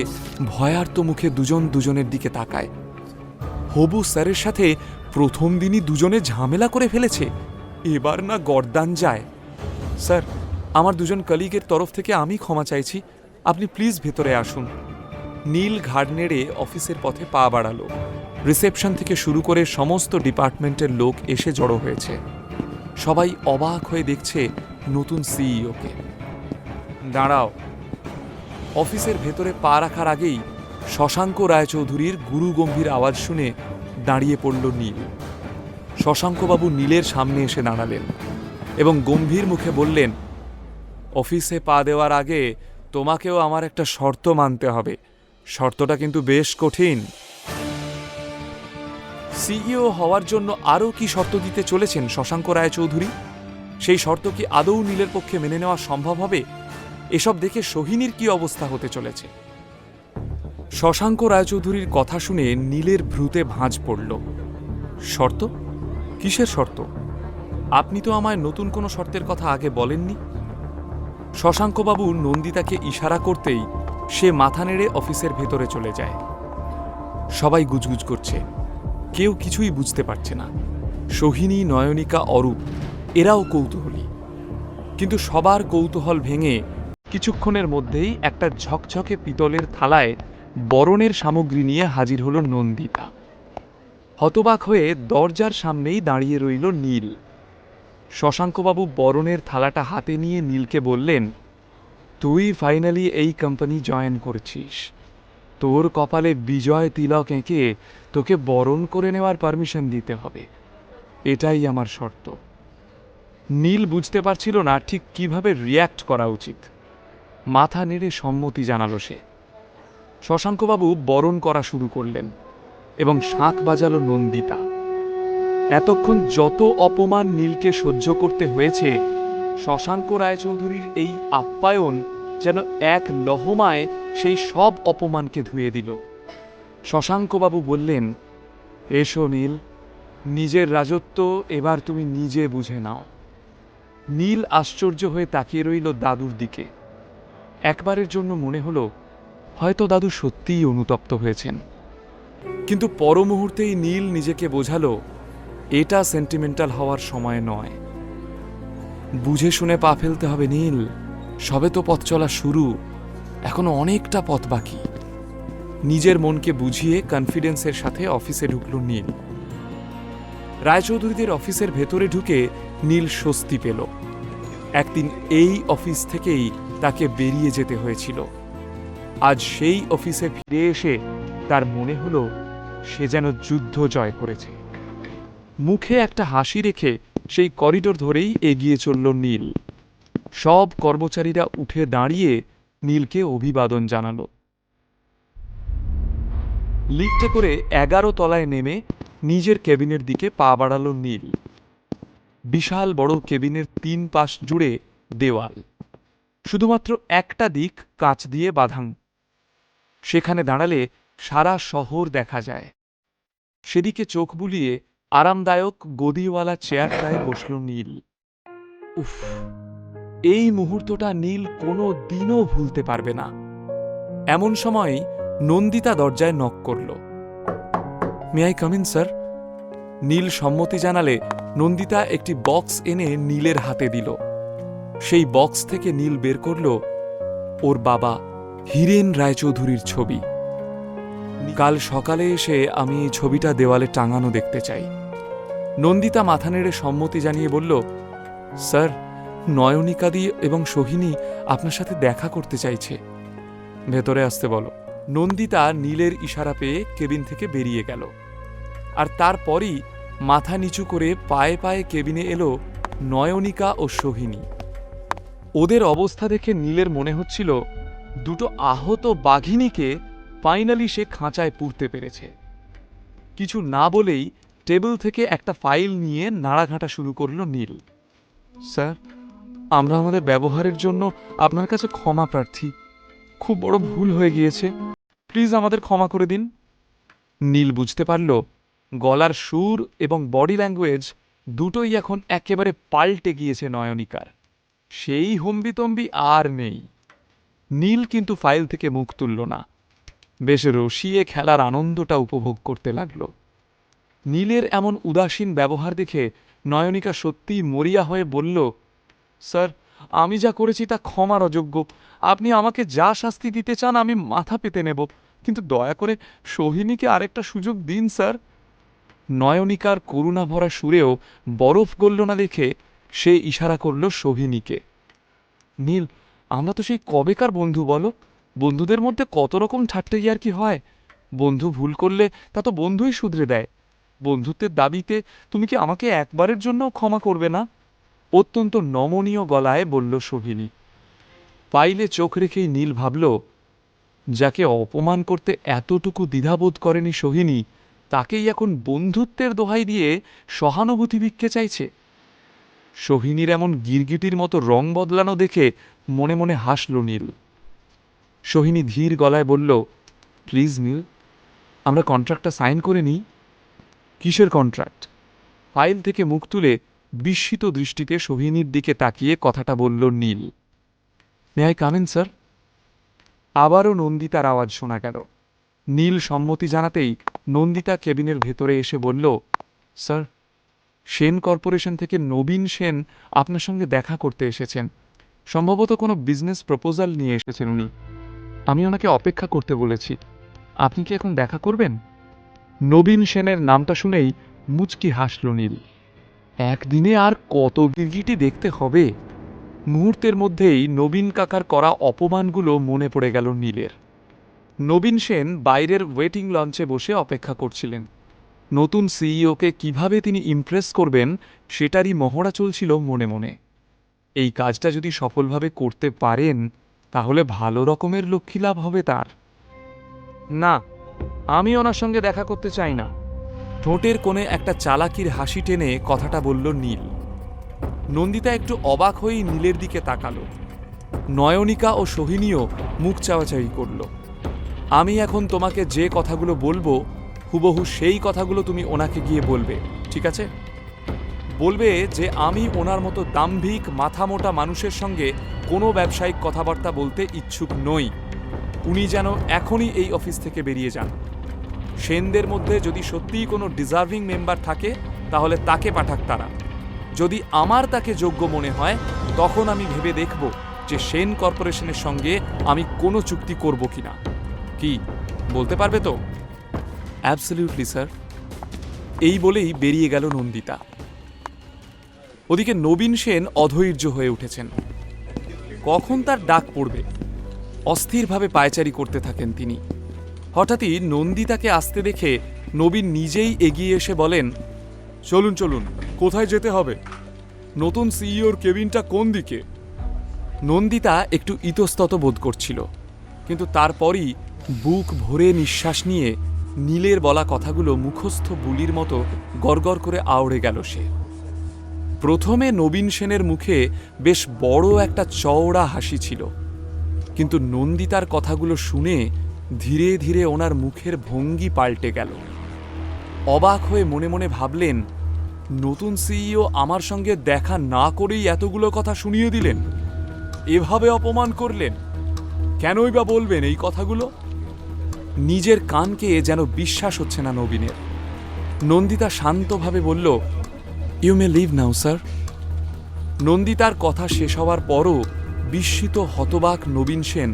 ভয়ার্ত মুখে দুজন দুজনের দিকে তাকায়। হবু স্যারের সাথে প্রথম দিনই দুজনে ঝামেলা করে ফেলেছে, এবার না গর্দান যায়। স্যার, আমার দুজন কলিগের তরফ থেকে আমি ক্ষমা চাইছি, আপনি প্লিজ ভেতরে আসুন। নীল ঘাড় নেড়ে অফিসের পথে পা বাড়ালো। রিসেপশন থেকে শুরু করে সমস্ত ডিপার্টমেন্টের লোক এসে জড়ো হয়েছে। সবাই অবাক হয়ে দেখছে নতুন সিইওকে। দাঁড়াও। অফিসের ভেতরে পা রাখার আগেই শশাঙ্ক রায়চৌধুরীর গুরুগম্ভীর আওয়াজ শুনে দাঁড়িয়ে পড়ল নীল। শশাঙ্কবাবু নীলের সামনে এসে দাঁড়ালেন এবং গম্ভীর মুখে বললেন, অফিসে পা দেওয়ার আগে তোমাকেও আমার একটা শর্ত মানতে হবে। শর্তটা কিন্তু বেশ কঠিন। সিইও হওয়ার জন্য আরও কি শর্ত দিতে চলেছেন শশাঙ্ক রায়চৌধুরী? সেই শর্ত কি আদৌ নীলের পক্ষে মেনে নেওয়া সম্ভব হবে? এসব দেখে সোহিনীর কি অবস্থা হতে চলেছে? শশাঙ্ক রায়চৌধুরীর কথা শুনে নীলের ভ্রুতে ভাঁজ পড়ল। শর্ত? কিসের শর্ত? আপনি তো আমায় নতুন কোনো শর্তের কথা আগে বলেননি। শশাঙ্কবাবু নন্দিতাকে ইশারা করতেই সে মাথা নেড়ে অফিসের ভেতরে চলে যায়। সবাই গুজগুজ করছে, কেউ কিছুই বুঝতে পারছে না। সোহিনী, নয়নিকা, অরূপ এরাও কৌতূহলী। কিন্তু সবার কৌতূহল ভেঙে কিছুক্ষণের মধ্যেই একটা ঝকঝকে পিতলের থালায় বরণের সামগ্রী নিয়ে হাজির হলো নন্দিতা। হতবাক হয়ে দরজার সামনেই দাঁড়িয়ে রইল নীল। শশাঙ্কবাবু বরণের থালাটা হাতে নিয়ে নীলকে বললেন, তুই ফাইনালি এই কোম্পানি জয়েন করছিস। তোর কপালে বিজয় তিলক এঁকে তোকে বরণ করে নেওয়ার পারমিশন দিতে হবে, এটাই আমার শর্ত। নীল বুঝতে পারছিল না ঠিক কিভাবে রিয়্যাক্ট করা উচিত। মাথা নেড়ে সম্মতি জানালো সে। শশাঙ্কবাবু বরণ করা শুরু করলেন এবং শাঁখ বাজালো নন্দিতা। এতক্ষণ যত অপমান নীলকে সহ্য করতে হয়েছে, শশাঙ্ক রায়চৌধুরীর এই আপ্যায়ন যেন এক লহমায় সেই সব অপমানকে ধুয়ে দিল। শশাঙ্কবাবু বললেন, এসো নীল, নিজের রাজত্ব এবার তুমি নিজে বুঝে নাও। নীল আশ্চর্য হয়ে তাকিয়ে রইল দাদুর দিকে। একবারের জন্য মনে হলো হয়তো দাদু সত্যিই অনুতপ্ত হয়েছেন, কিন্তু পর মুহূর্তেই নীল নিজেকে বোঝালো এটা সেন্টিমেন্টাল হওয়ার সময় নয়। বুঝে শুনে পা ফেলতে হবে নীল, সবে তো পথ চলা শুরু, এখনো অনেকটা পথ বাকি। নিজের মনকে বুঝিয়ে কনফিডেন্সের সাথে অফিসে ঢুকল নীল। রায়চৌধুরীদের অফিসের ভেতরে ঢুকে নীল স্বস্তি পেল। একদিন এই অফিস থেকেই তাকে বেরিয়ে যেতে হয়েছিল। আজ সেই অফিসে ফিরে এসে তার মনে হলো সে যেন যুদ্ধ জয় করেছে। মুখে একটা হাসি রেখে সেই করিডোর ধরেই এগিয়ে চলল নীল। সব কর্মচারীরা উঠে দাঁড়িয়ে নীলকে অভিবাদন জানালো। লিফটে করে 11 তলায় নেমে নিজের কেবিনের দিকে পা বাড়ালো নীল। বিশাল বড় কেবিনের 3 পাশ জুড়ে দেওয়াল, শুধুমাত্র একটা দিক কাঁচ দিয়ে বাঁধানো। সেখানে দাঁড়ালে সারা শহর দেখা যায়। সেদিকে চোখ বুলিয়ে আরামদায়ক গদিওয়ালা চেয়ারটায় বসল নীল। উফ, এই মুহূর্তটা নীল কোনো দিনও ভুলতে পারবে না। এমন সময় নন্দিতা দরজায় নক করল। May I come in sir? Neel সম্মতি জানালে নন্দিতা একটি বক্স এনে নীলের হাতে দিল। সেই বক্স থেকে নীল বের করল ওর বাবা হীরেন রায়চৌধুরীর ছবি। কাল সকালে এসে আমি এই ছবিটা দেওয়ালে টাঙানো দেখতে চাই। নন্দিতা মাথা নেড়ে সম্মতি জানিয়ে বলল, স্যার, নয়নিকাদি এবং সোহিনী আপনার সাথে দেখা করতে চাইছে, ভেতরে আসতে বলো। নন্দিতা নীলের ইশারা পেয়ে কেবিন থেকে বেরিয়ে গেল। আর তারপরই মাথা নিচু করে পায়ে পায়ে কেবিনে এলো নয়নিকা ও সোহিনী। ওদের অবস্থা দেখে নীলের মনে হচ্ছিল দুটো আহত বাঘিনীকে ফাইনালি সে খাঁচায় পুরতে পেরেছে। কিছু না বলেই টেবিল থেকে একটা ফাইল নিয়ে নাড়াঘাঁটা শুরু করল নীল। স্যার, আমরা আমাদের ব্যবহারের জন্য আপনার কাছে ক্ষমা প্রার্থী। খুব বড় ভুল হয়ে গিয়েছে, প্লিজ আমাদের ক্ষমা করে দিন। নীল বুঝতে পারল গলার সুর এবং বডি ল্যাঙ্গুয়েজ দুটোই এখন একেবারে পাল্টে গিয়েছে নয়নিকার। সেই হম্বিতম্বি আর নেই। নীল কিন্তু ফাইল থেকে মুখ তুলল না, বেশ রসিয়ে খেলার আনন্দটা উপভোগ করতে লাগল। নীলের এমন উদাসীন ব্যবহার দেখে নয়নিকা সত্যিই মরিয়া হয়ে বলল, স্যার, আমি যা করেছি তা ক্ষমার অযোগ্য। আপনি আমাকে যা শাস্তি দিতে চান আমি মাথা পেতে নেব, কিন্তু দয়া করে সোহিনীকে আরেকটা সুযোগ দিন স্যার। নয়নিকার করুণা ভরা সুরেও বরফ গলল না দেখে সে ইশারা করল সোহিনীকে। নীল, আমরা তো সেই কবেকার বন্ধু বলো? বন্ধুদের মধ্যে কত রকম ঠাট্টা ইয়ার্কি হয়। বন্ধু ভুল করলে তা তো বন্ধুই শুধরে দেয়। বন্ধুত্বের দাবিতে তুমি কি আমাকে একবারের জন্য ক্ষমা করবে না? অত্যন্ত নমনীয় গলায় বলল সোহিনী। ফাইলে চোখ রেখেই নীল ভাবল, যাকে অপমান করতে এতটুকু দ্বিধাবোধ করেনি সোহিনী, তাকেই এখন বন্ধুত্বের দোহাই দিয়ে সহানুভূতি ভিক্ষে চাইছে। সোহিনীর এমন গিরগিটির মতো রং বদলানো দেখে মনে মনে হাসল নীল। সোহিনী ধীর গলায় বলল, প্লিজ নীল, আমরা কন্ট্রাক্টটা সাইন করে নিই। কিসের কন্ট্রাক্ট? ফাইল থেকে মুখ তুলে বিস্মিত দৃষ্টিতে সোহিনীর দিকে তাকিয়ে কথাটা বলল Neel. May I come in sir? আবারও নন্দিতার আওয়াজ শোনা গেল। নীল সম্মতি জানাতেই নন্দিতা কেবিনের ভেতরে এসে বলল, স্যার, সেন কর্পোরেশন থেকে নবীন সেন আপনার সঙ্গে দেখা করতে এসেছেন। সম্ভবত কোনো বিজনেস প্রপোজাল নিয়ে এসেছেন উনি। আমি ওনাকে অপেক্ষা করতে বলেছি। আপনি কি এখন দেখা করবেন? নবীন সেনের নামটা শুনেই মুচকি হাসল নীল। একদিনে আর কত গিরগিটি দেখতে হবে? মুহূর্তের মধ্যেই নবীন কাকার করা অপমানগুলো মনে পড়ে গেল নীলের। নবীন সেন বাইরের ওয়েটিং লঞ্চে বসে অপেক্ষা করছিলেন। নতুন সিইওকে কিভাবে তিনি ইমপ্রেস করবেন সেটারই মহড়া চলছিল মনে মনে। এই কাজটা যদি সফলভাবে করতে পারেন তাহলে ভালো রকমের লক্ষ্মী লাভ হবে তার। না, আমি ওনার সঙ্গে দেখা করতে চাই না। ঠোঁটের কোণে একটা চালাকির হাসি টেনে কথাটা বলল নীল। নন্দিতা একটু অবাক হয়েই নীলের দিকে তাকালো। নয়নিকা ও সোহিনীও মুখ চাওয়াচাওয়ি করল। আমি এখন তোমাকে যে কথাগুলো বলবো হুবহু সেই কথাগুলো তুমি ওনাকে গিয়ে বলবে, ঠিক আছে? বলবে যে আমি ওনার মতো দাম্ভিক মাথামোটা মানুষের সঙ্গে কোনো ব্যবসায়িক কথাবার্তা বলতে ইচ্ছুক নই। উনি যেন এখনই এই অফিস থেকে বেরিয়ে যান। সেনদের মধ্যে যদি সত্যিই কোনো ডিজার্ভিং মেম্বার থাকে তাহলে তাকে পাঠাক তারা। যদি আমার তাকে যোগ্য মনে হয় তখন আমি ভেবে দেখব যে সেন কর্পোরেশনের সঙ্গে আমি কোনো চুক্তি করব কিনা। কি বলতে পারবে তো? Absolutely sir. এই বলেই বেরিয়ে গেল নন্দিতা। ওদিকে নবীন সেন অধৈর্য হয়ে উঠেছেন। কখন তার ডাক পড়বে অস্থিরভাবে পায়চারি করতে থাকেন তিনি। হঠাৎই নন্দিতাকে আসতে দেখে নবীন নিজেই এগিয়ে এসে বলেন, চলুন চলুন, কোথায় যেতে হবে? নতুন সিইওর কেবিনটা কোন দিকে? নন্দিতা একটু ইতস্তত বোধ করছিল, কিন্তু তারপরই বুক ভরে নিঃশ্বাস নিয়ে নীলের বলা কথাগুলো মুখস্থ বুলির মতো গড়গড় করে আওড়ে গেল সে। প্রথমে নবীন সেনের মুখে বেশ বড় একটা চওড়া হাসি ছিল, কিন্তু নন্দিতার কথাগুলো শুনে ধীরে ধীরে ওনার মুখের ভঙ্গি পাল্টে গেল। অবাক হয়ে মনে মনে ভাবলেন, নতুন সিইও আমার সঙ্গে দেখা না করেই এতগুলো কথা শুনিয়ে দিলেন, এভাবে অপমান করলেন, কেনই বা বলবেন এই কথাগুলো? নিজের কানকে যেন বিশ্বাস হচ্ছে না নবীনের। নন্দিতা শান্তভাবে বলল, you may leave now sir. নন্দিতার কথা শেষ হওয়ার পরও বিস্মিত হতবাক নবীন সেন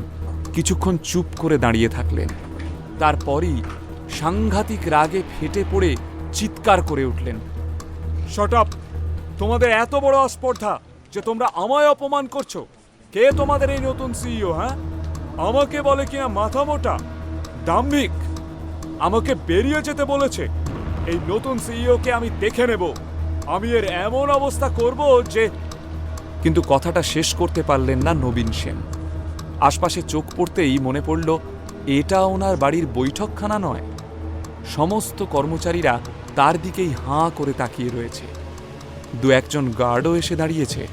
কিছুক্ষণ চুপ করে দাঁড়িয়ে থাকলেন। তারপরই সাংঘাতিক রাগে ফেটে পড়ে চিৎকার করে উঠলেন, শট আপ! তোমাদের এত বড় আস্পর্ধা যে তোমরা আমায় অপমান করছো? কে তোমাদের এই নতুন সিইও? হ্যাঁ, আমাকে বলে কিনা মাথা মোটা, দাম্ভিক। আমাকে বেরিয়ে যেতে বলেছে। এই নতুন সিইওকে আমি দেখে নেব, আমি এর এমন অবস্থা করব যে। কিন্তু কথাটা শেষ করতে পারলেন না নবীন সেন। আশপাশে চোখ পড়তেই মনে পড়ল এটা ওনার বাড়ির বৈঠকখানা নয়। সমস্ত কর্মচারীরা তার দিকেই হাঁ করে তাকিয়ে রয়েছে। দু একজন গার্ডও এসে দাঁড়িয়েছে।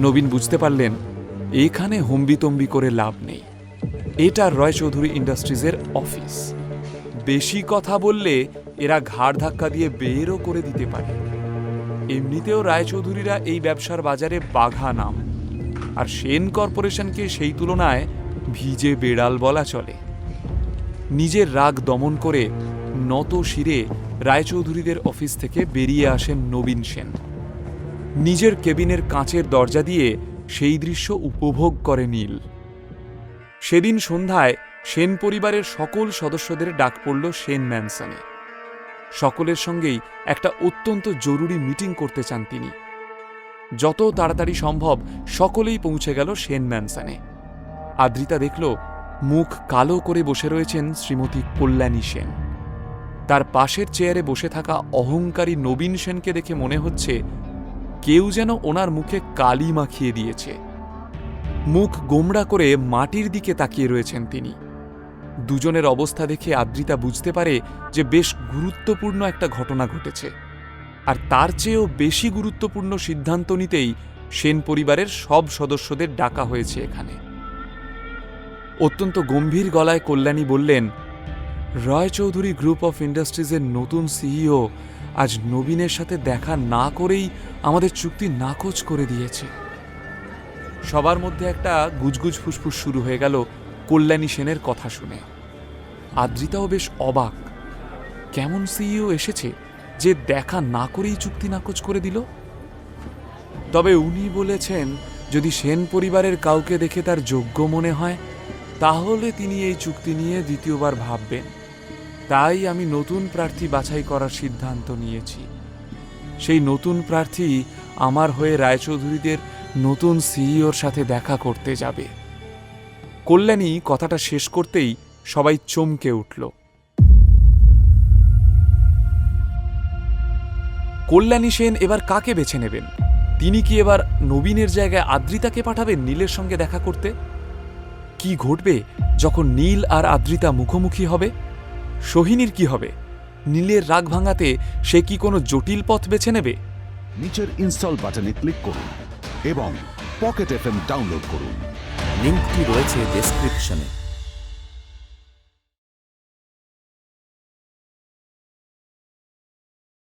নবীন বুঝতে পারলেন এখানে হম্বিতম্বি করে লাভ নেই। এটা রয়চৌধুরী ইন্ডাস্ট্রিজের অফিস। বেশি কথা বললে এরা ঘাড় ধাক্কা দিয়ে বেরও করে দিতে পারে। এমনিতেও রায়চৌধুরীরা এই ব্যবসার বাজারে বাঘা নাম, আর সেন কর্পোরেশনকে সেই তুলনায় ভিজে বেড়াল বলা চলে। নিজের রাগ দমন করে নত শিরে রায়চৌধুরীদের অফিস থেকে বেরিয়ে আসেন নবীন সেন। নিজের কেবিনের কাঁচের দরজা দিয়ে সেই দৃশ্য উপভোগ করে নীল। সেদিন সন্ধ্যায় সেন পরিবারের সকল সদস্যদের ডাক পড়ল সেন ম্যানসনে। সকলের সঙ্গেই একটা অত্যন্ত জরুরি মিটিং করতে চান তিনি। যত তাড়াতাড়ি সম্ভব সকলেই পৌঁছে গেল সেন ম্যানসনে। আদ্রিতা দেখল মুখ কালো করে বসে রয়েছেন শ্রীমতী কল্যাণী সেন। তার পাশের চেয়ারে বসে থাকা অহংকারী নবীন সেনকে দেখে মনে হচ্ছে কেউ যেন ওনার মুখে কালি মাখিয়ে দিয়েছে। মুখ গোমড়া করে মাটির দিকে তাকিয়ে রয়েছেন তিনি। দুজনের অবস্থা দেখে আদ্রিতা বুঝতে পারে যে বেশ গুরুত্বপূর্ণ একটা ঘটনা ঘটেছে, আর তার চেয়েও বেশি গুরুত্বপূর্ণ সিদ্ধান্ত নিতেই সেন পরিবারের সব সদস্যদের ডাকা হয়েছে এখানে। অত্যন্ত গম্ভীর গলায় কল্যাণী বললেন, রায়চৌধুরী গ্রুপ অফ ইন্ডাস্ট্রিজের নতুন সিইও আজ নবীনের সাথে দেখা না করেই আমাদের চুক্তি নাকচ করে দিয়েছে। সবার মধ্যে একটা গুজগুজ ফুসফুস শুরু হয়ে গেল কল্যাণী সেনের কথা শুনে। আদ্রিতাও বেশ অবাক, কেমন সিইও এসেছে যে দেখা না করেই চুক্তি নাকচ করে দিল? তবে উনি বলেছেন যদি সেন পরিবারের কাউকে দেখে তার যোগ্য মনে হয় তাহলে তিনি এই চুক্তি নিয়ে দ্বিতীয়বার ভাববেন। তাই আমি নতুন প্রার্থী বাছাই করার সিদ্ধান্ত নিয়েছি। সেই নতুন প্রার্থী আমার হয়ে রায়চৌধুরীদের নতুন সিইওর সাথে দেখা করতে যাবে। কল্যাণী কথাটা শেষ করতেই সবাই চমকে উঠল। কল্যাণী সেন এবার কাকে বেছে নেবেন? তিনি কি এবার নবীনের জায়গায় আদ্রিতাকে পাঠাবেন নীলের সঙ্গে দেখা করতে? কি ঘটবে যখন নীল আর আদ্রিতা মুখোমুখি হবে? সোহিনীর কি হবে? নীলের রাগ ভাঙাতে সে কি কোনো জটিল পথ বেছে নেবে? নিচের ইনস্টল বাটনে ক্লিক করুন এবং পকেট এফএম ডাউনলোড করুন। লিঙ্কটি রয়েছে ডেসক্রিপশনে।